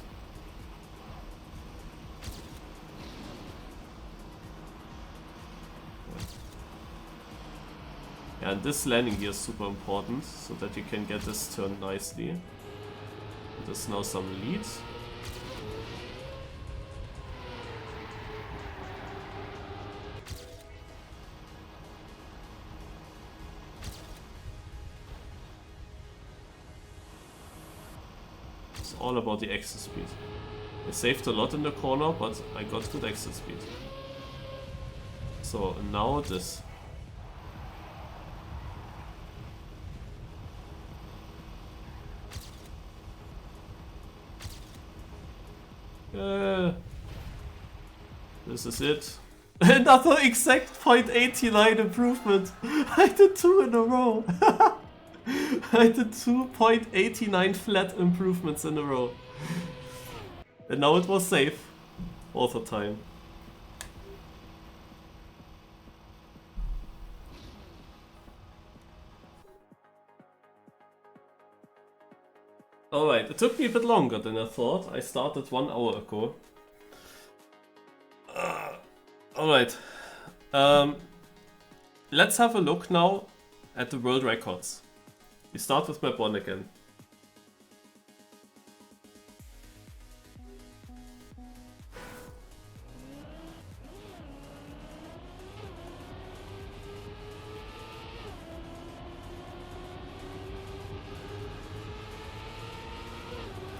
Yeah, and this landing here is super important so that you can get this turn nicely. There's now some lead. It's all about the exit speed. I saved a lot in the corner, but I got good exit speed. So now this. This is it. Another exact 0.89 improvement. I did 2 in a row. I did 2.89 flat improvements in a row. And now it was safe. Author time. Alright, it took me a bit longer than I thought. I started 1 hour ago. Alright. Let's have a look now at the world records. We start with map 1 again.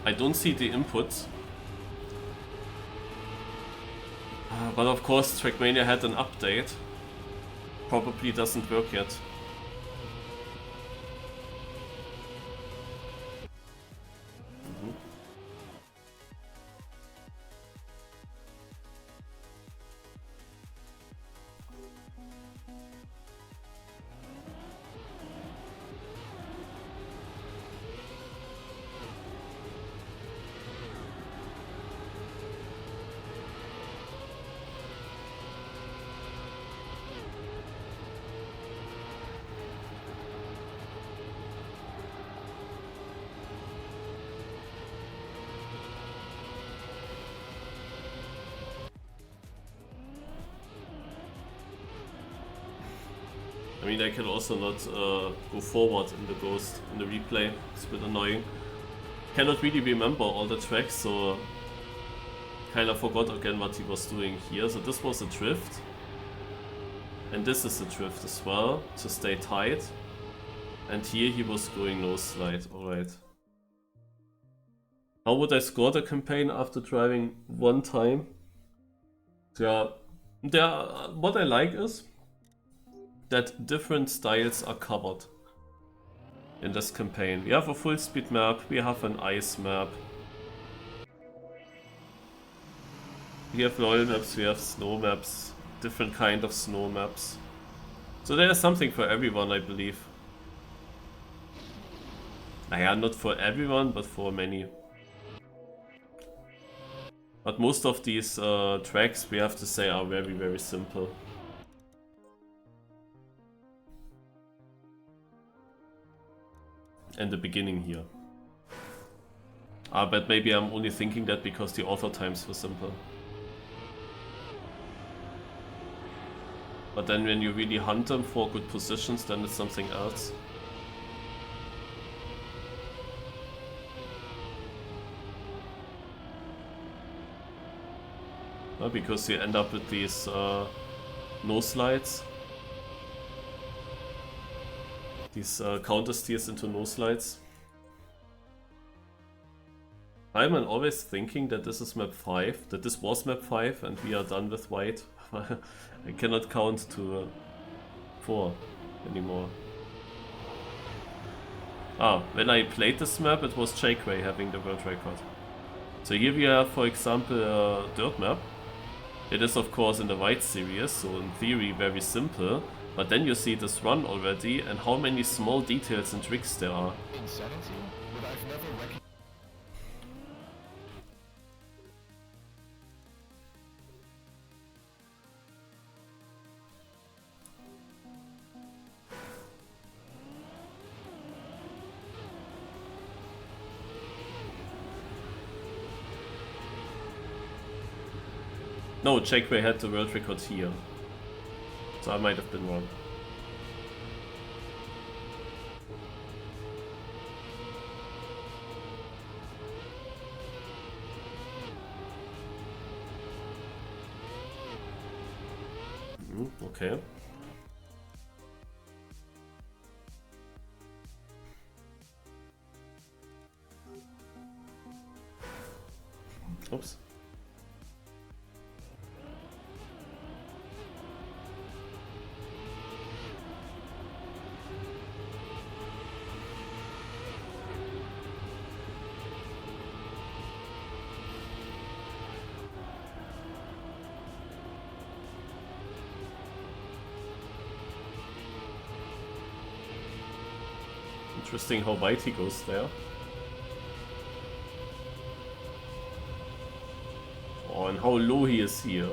I don't see the inputs. But of course Trackmania had an update. Probably doesn't work yet. mean, I can also not go forward in the Ghost, in the replay. It's a bit annoying. Cannot really remember all the tracks, so kinda forgot again what he was doing here. So this was a drift. And this is a drift as well, to stay tight. And here he was going no slide, alright. How would I score the campaign after driving one time? What I like is that different styles are covered in this campaign. We have a full speed map, we have an ice map. We have oil maps, we have snow maps, different kind of snow maps. So there is something for everyone, I believe. Naja, not for everyone, but for many. But most of these tracks, we have to say, are very, very simple. And the beginning here. But maybe I'm only thinking that because the author times were simple. But then when you really hunt them for good positions, then it's something else. Because you end up with these no slides. These counter steers into no slides. I'm always thinking that this is map 5, that this was map 5 and we are done with white. I cannot count to 4 anymore. When I played this map, it was Jake Ray having the world record. So here we have, for example, a dirt map. It is of course in the white series, so in theory very simple. But then you see this run already and how many small details and tricks there are. Insanity? But I've never recognized. No, Jake Ray had the world record here. So I might have been wrong. Okay. Oops. Interesting how wide he goes there. Oh, and how low he is here.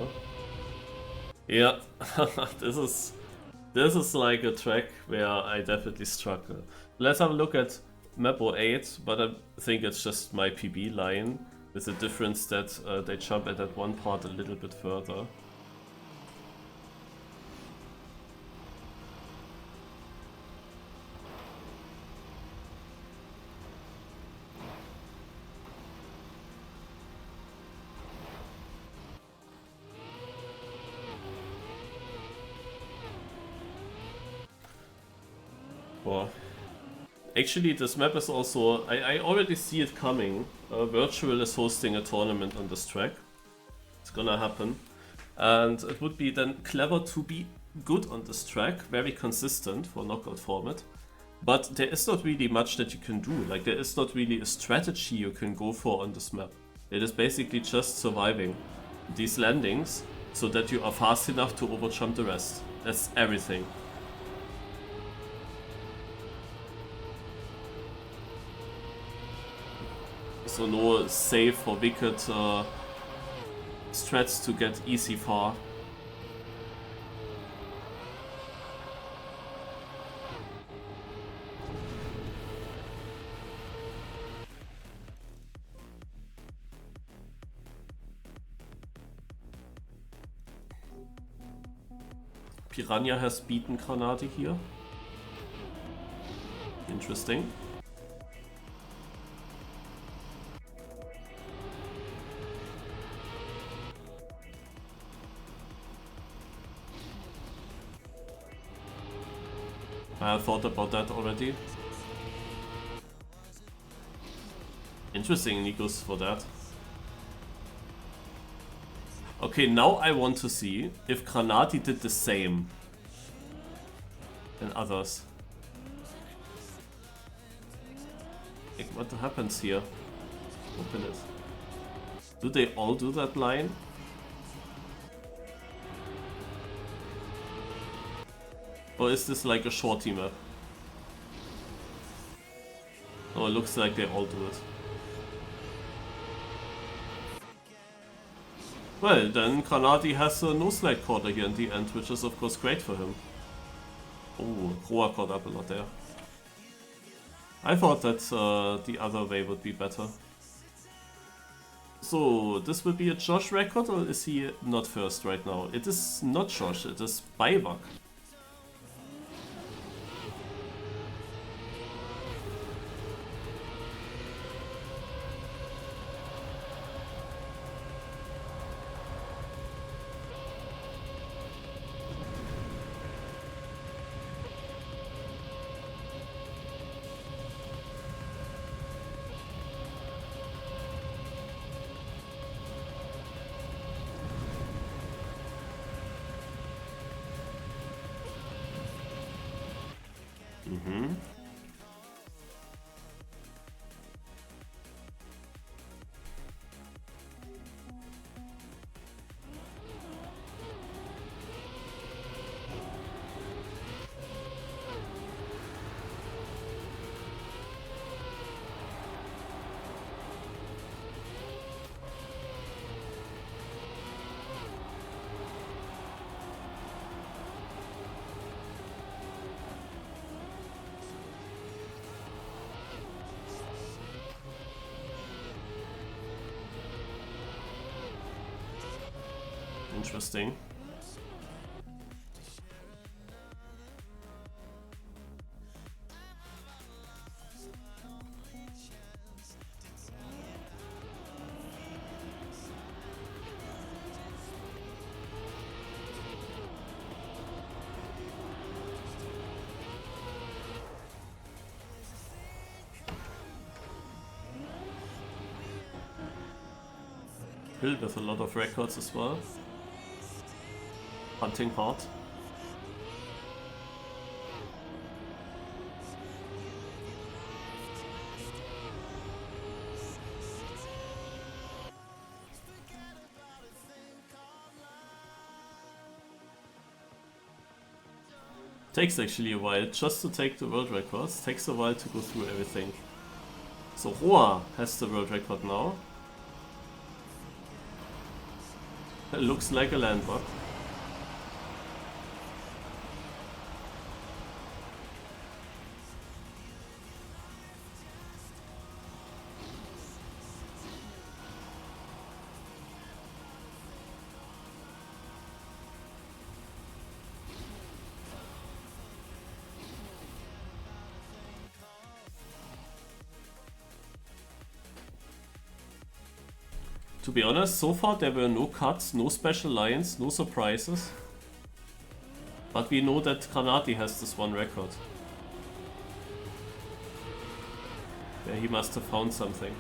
Yeah, this is like a track where I definitely struggle. Let's have a look at map 08, but I think it's just my PB line, with the difference that they jump at that one part a little bit further. Actually, this map is also... I already see it coming. Virtual is hosting a tournament on this track. It's gonna happen. And it would be then clever to be good on this track, very consistent for knockout format. But there is not really much that you can do. Like, there is not really a strategy you can go for on this map. It is basically just surviving these landings so that you are fast enough to overjump the rest. That's everything. So no safe or wicked strats to get easy far. Piranha has beaten Granati here. Interesting. I thought about that already. Interesting, Nikos, for that. Okay, now I want to see if Granati did the same than others. Like, what happens here? Open it. Do they all do that line? Or is this like a shorty map? Oh, it looks like they all do it. Well, then Granati has a no-slide quarter here in the end, which is of course great for him. Oh, Roa caught up a lot there. I thought that the other way would be better. So, this will be a Josh record, or is he not first right now? It is not Josh, it is Baibak. Interesting. Hill with a lot of records as well. Hunting hard. Takes actually a while just to take the world records. Takes a while to go through everything. So Roa has the world record now. It looks like a landmark. To be honest, so far there were no cuts, no special lines, no surprises. But we know that Granati has this one record. Yeah, he must have found something.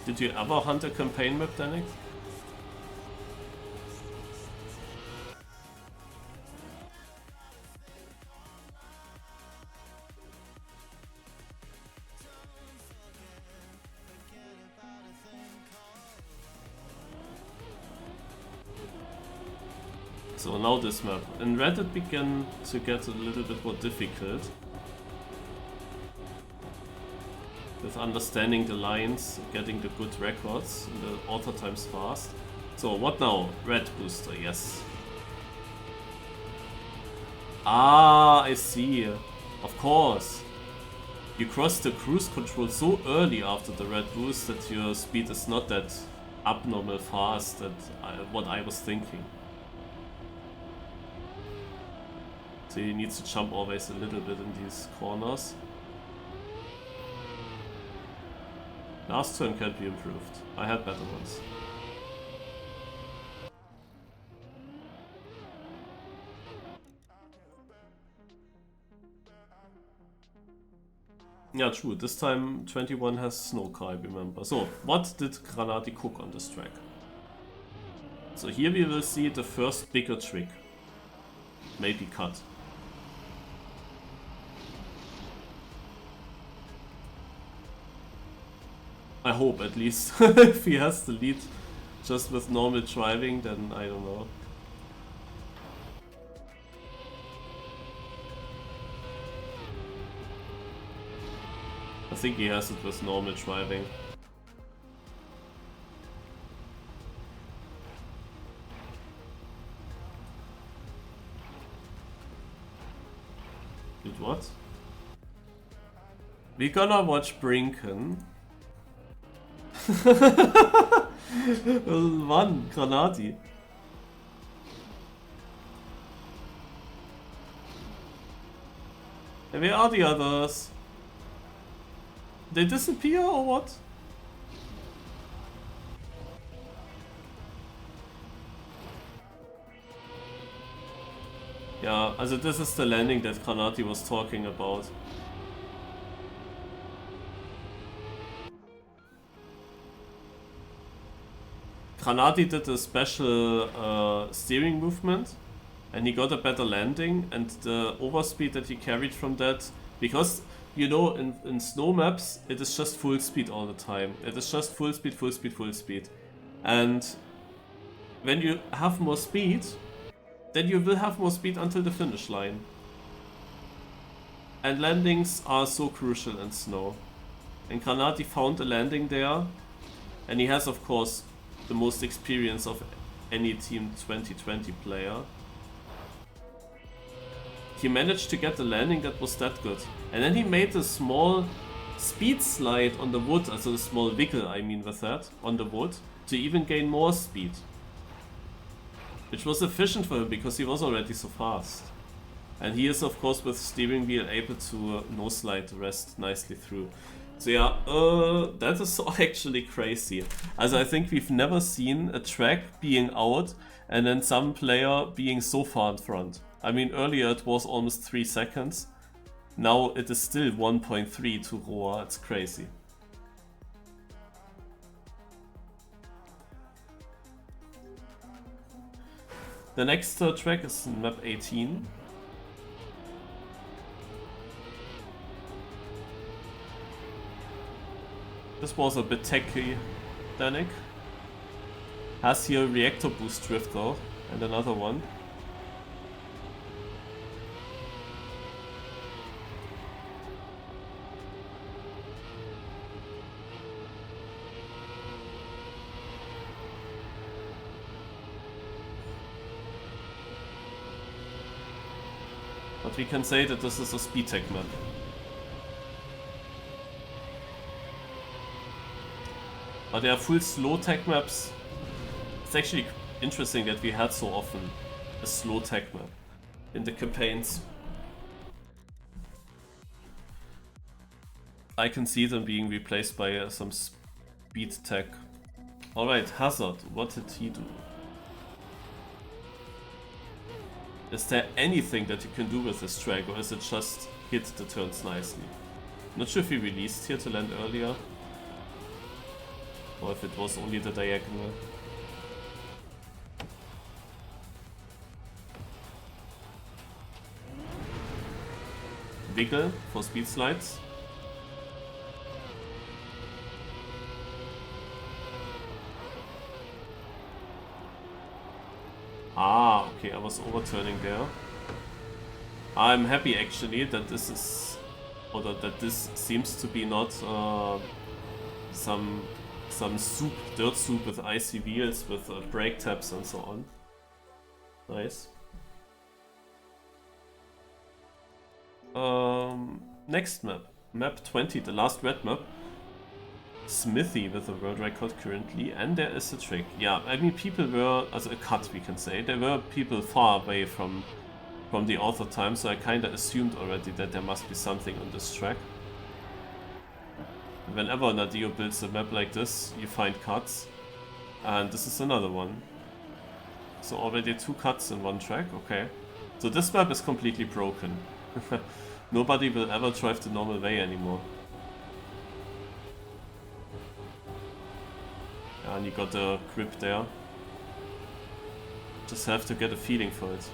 Did you ever hunt a campaign map, Danik? So now this map. In red it began to get a little bit more difficult. with understanding the lines, getting the good records, and the author times fast. So what now? Red booster, yes. Ah, I see. Of course. You cross the cruise control so early after the red boost that your speed is not that abnormal fast, what I was thinking. So he needs to jump always a little bit in these corners. Last turn can be improved. I had better ones. Yeah, true. This time 21 has snow car, I remember. So, what did Granati cook on this track? So here we will see the first bigger trick. Maybe cut. I hope, at least. If he has the lead just with normal driving, then I don't know. I think he has it with normal driving. Did what? We're gonna watch Brinken. Mann, Granati. And where are the others? They disappear or what? Yeah, also this is the landing that Granati was talking about. Granati did a special steering movement and he got a better landing, and the overspeed that he carried from that, because you know in snow maps it is just full speed all the time. It is just full speed, full speed, full speed. And when you have more speed, then you will have more speed until the finish line. And landings are so crucial in snow. And Granati found a landing there, and he has of course the most experience of any Team 2020 player. He managed to get a landing that was that good. And then he made a small speed slide on the wood, also a small wiggle I mean with that, on the wood, to even gain more speed. Which was efficient for him because he was already so fast. And he is of course with steering wheel able to no-slide the rest nicely through. So yeah, that is actually crazy. As I think we've never seen a track being out and then some player being so far in front. I mean, earlier it was almost 3 seconds. Now it is still 1.3 to Roa. It's crazy. The next track is map 18. This was a bit techy, Danik. Has here reactor boost drifter and another one. But we can say that this is a speed tech map. But there are full slow tech maps. It's actually interesting that we had so often a slow tech map in the campaigns. I can see them being replaced by some speed tech. Alright, Hazard, what did he do? Is there anything that you can do with this track, or is it just hit the turns nicely? Not sure if he released here to land earlier, or if it was only the diagonal. Wiggle for speed slides. Ah, okay, I was overturning there. I'm happy actually that this is or that this seems to be not some soup, dirt soup with icy wheels with brake tabs and so on. Nice. Next map. Map 20, the last red map. Smithy with a world record currently, and there is a trick. Yeah, I mean people were, as a cut we can say, there were people far away from the author time, so I kinda assumed already that there must be something on this track. Whenever Nadeo builds a map like this, you find cuts, and this is another one. So already 2 cuts in one track, okay. So this map is completely broken. Nobody will ever drive the normal way anymore. And you got the grip there. Just have to get a feeling for it.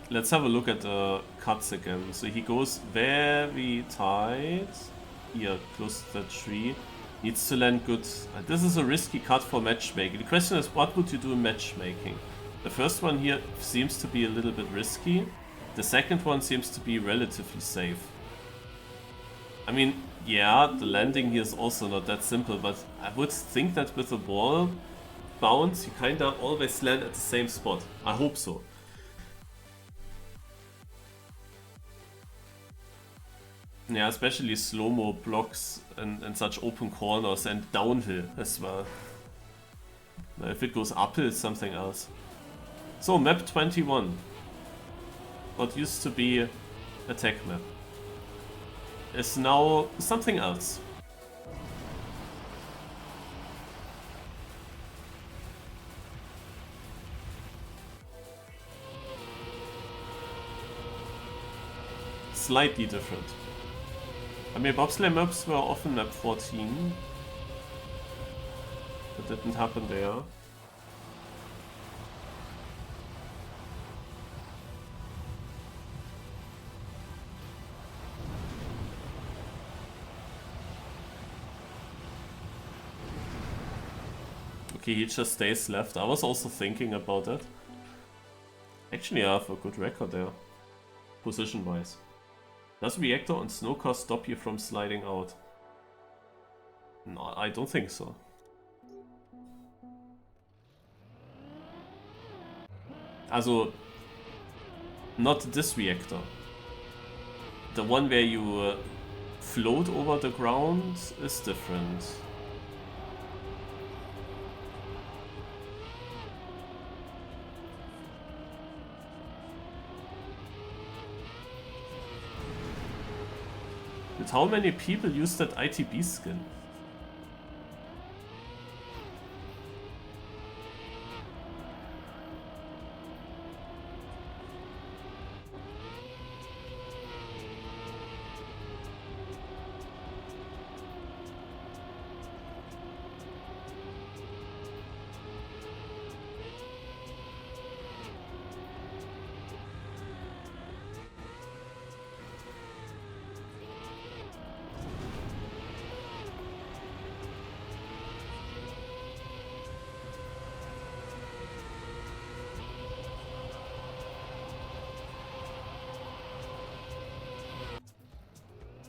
Let's have a look at the cuts again. So he goes very tight. Here, close to the tree. Needs to land good. This is a risky cut for matchmaking. The question is, what would you do in matchmaking? The first one here seems to be a little bit risky. The second one seems to be relatively safe. I mean, yeah, the landing here is also not that simple, but I would think that with a wall bounce, you kinda always land at the same spot. I hope so. Yeah, especially slow-mo blocks and such open corners and downhill as well. Now, if it goes uphill, it's something else. So, map 21. What used to be a tech map is now something else. Slightly different. I mean, bobsleigh maps were often map 14. That didn't happen there. Okay, he just stays left. I was also thinking about that. Actually, I have a good record there, position-wise. Does reactor on snowcar stop you from sliding out? No, I don't think so. Also, not this reactor. The one where you float over the ground is different. But how many people use that ITB skin?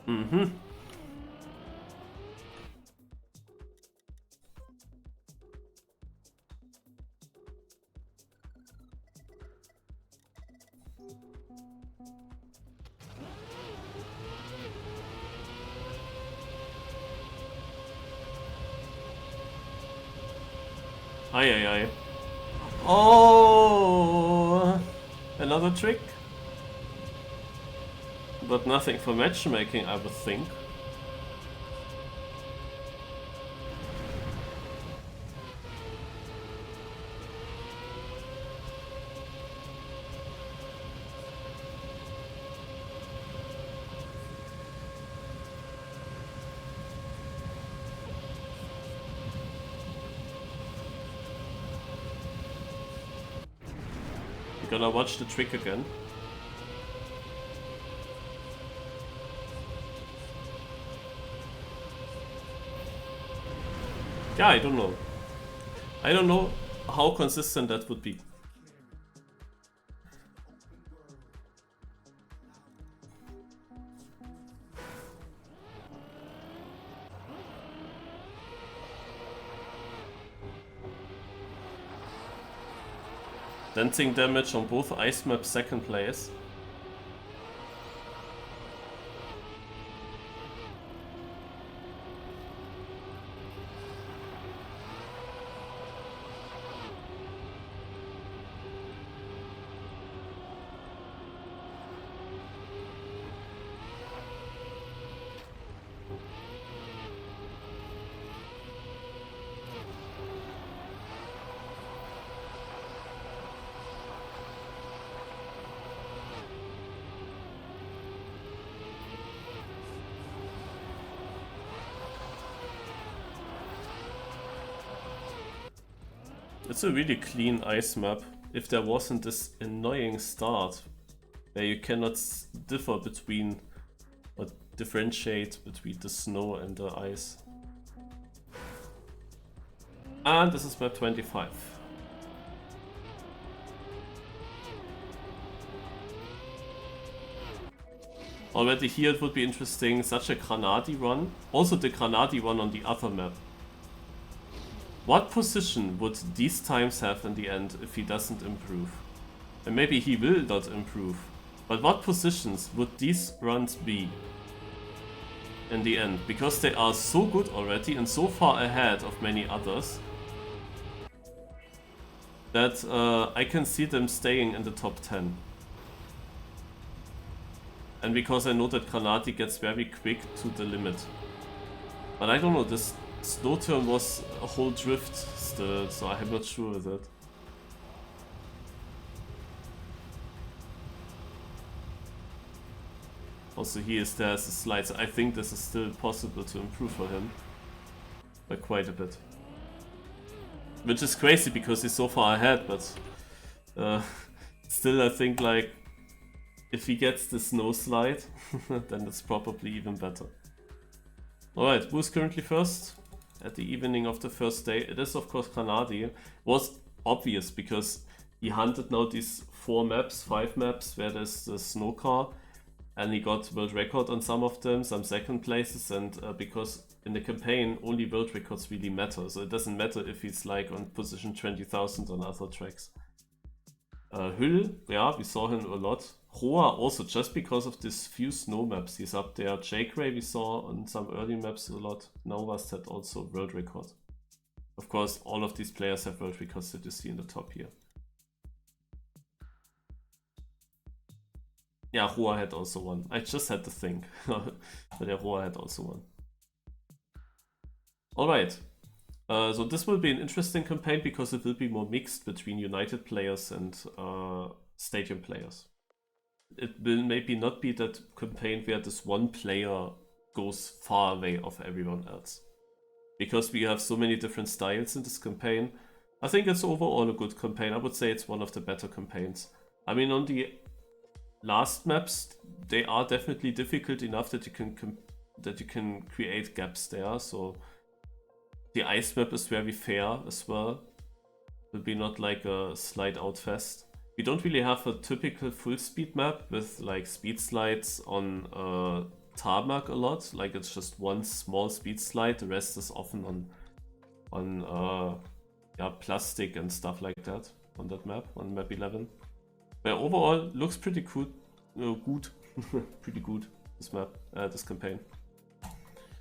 Mhm. Aye, aye, aye. Oh, another trick? But nothing for matchmaking, I would think. You're gonna watch the trick again. Yeah, I don't know. I don't know how consistent that would be. Dancing damage on both ice maps second place. It's a really clean ice map, if there wasn't this annoying start where you cannot differ between or differentiate between the snow and the ice. And this is map 25. Already here it would be interesting, such a Granadi run. Also the Granadi one on the other map. What position would these times have in the end if he doesn't improve? And maybe he will not improve. But what positions would these runs be in the end? Because they are so good already and so far ahead of many others that I can see them staying in the top 10. And because I know that Granadi gets very quick to the limit. But I don't know, this snow turn was a whole drift still, so I'm not sure with it. Also he is there as a slide, so I think this is still possible to improve for him. By quite a bit. Which is crazy because he's so far ahead, but still I think like if he gets the snow slide, then it's probably even better. Alright, who's currently first? At the evening of the first day, it is of course Granadi. Was obvious because he hunted now these 5 maps where there's the snow car, and he got world record on some of them, some second places, and because in the campaign only world records really matter, so it doesn't matter if he's like on position 20,000 on other tracks. Hüll, yeah, we saw him a lot. Roa also, just because of these few snow maps, he's up there. J-Gray we saw on some early maps a lot. Novast had also world record. Of course, all of these players have world records that you see in the top here. Yeah, Roa had also one. I just had to think. But yeah, Roa had also one. Alright. So this will be an interesting campaign because it will be more mixed between United players and Stadium players. It will maybe not be that campaign where this one player goes far away of everyone else. Because we have so many different styles in this campaign, I think it's overall a good campaign. I would say it's one of the better campaigns. I mean, on the last maps, they are definitely difficult enough that you can create gaps there. So the ice map is very fair as well. It will be not like a slide out fest. We don't really have a typical full speed map with like speed slides on tarmac a lot. Like it's just one small speed slide. The rest is often on yeah, plastic and stuff like that on that map, on map 11. But overall looks pretty good. Good, pretty good. This map, this campaign.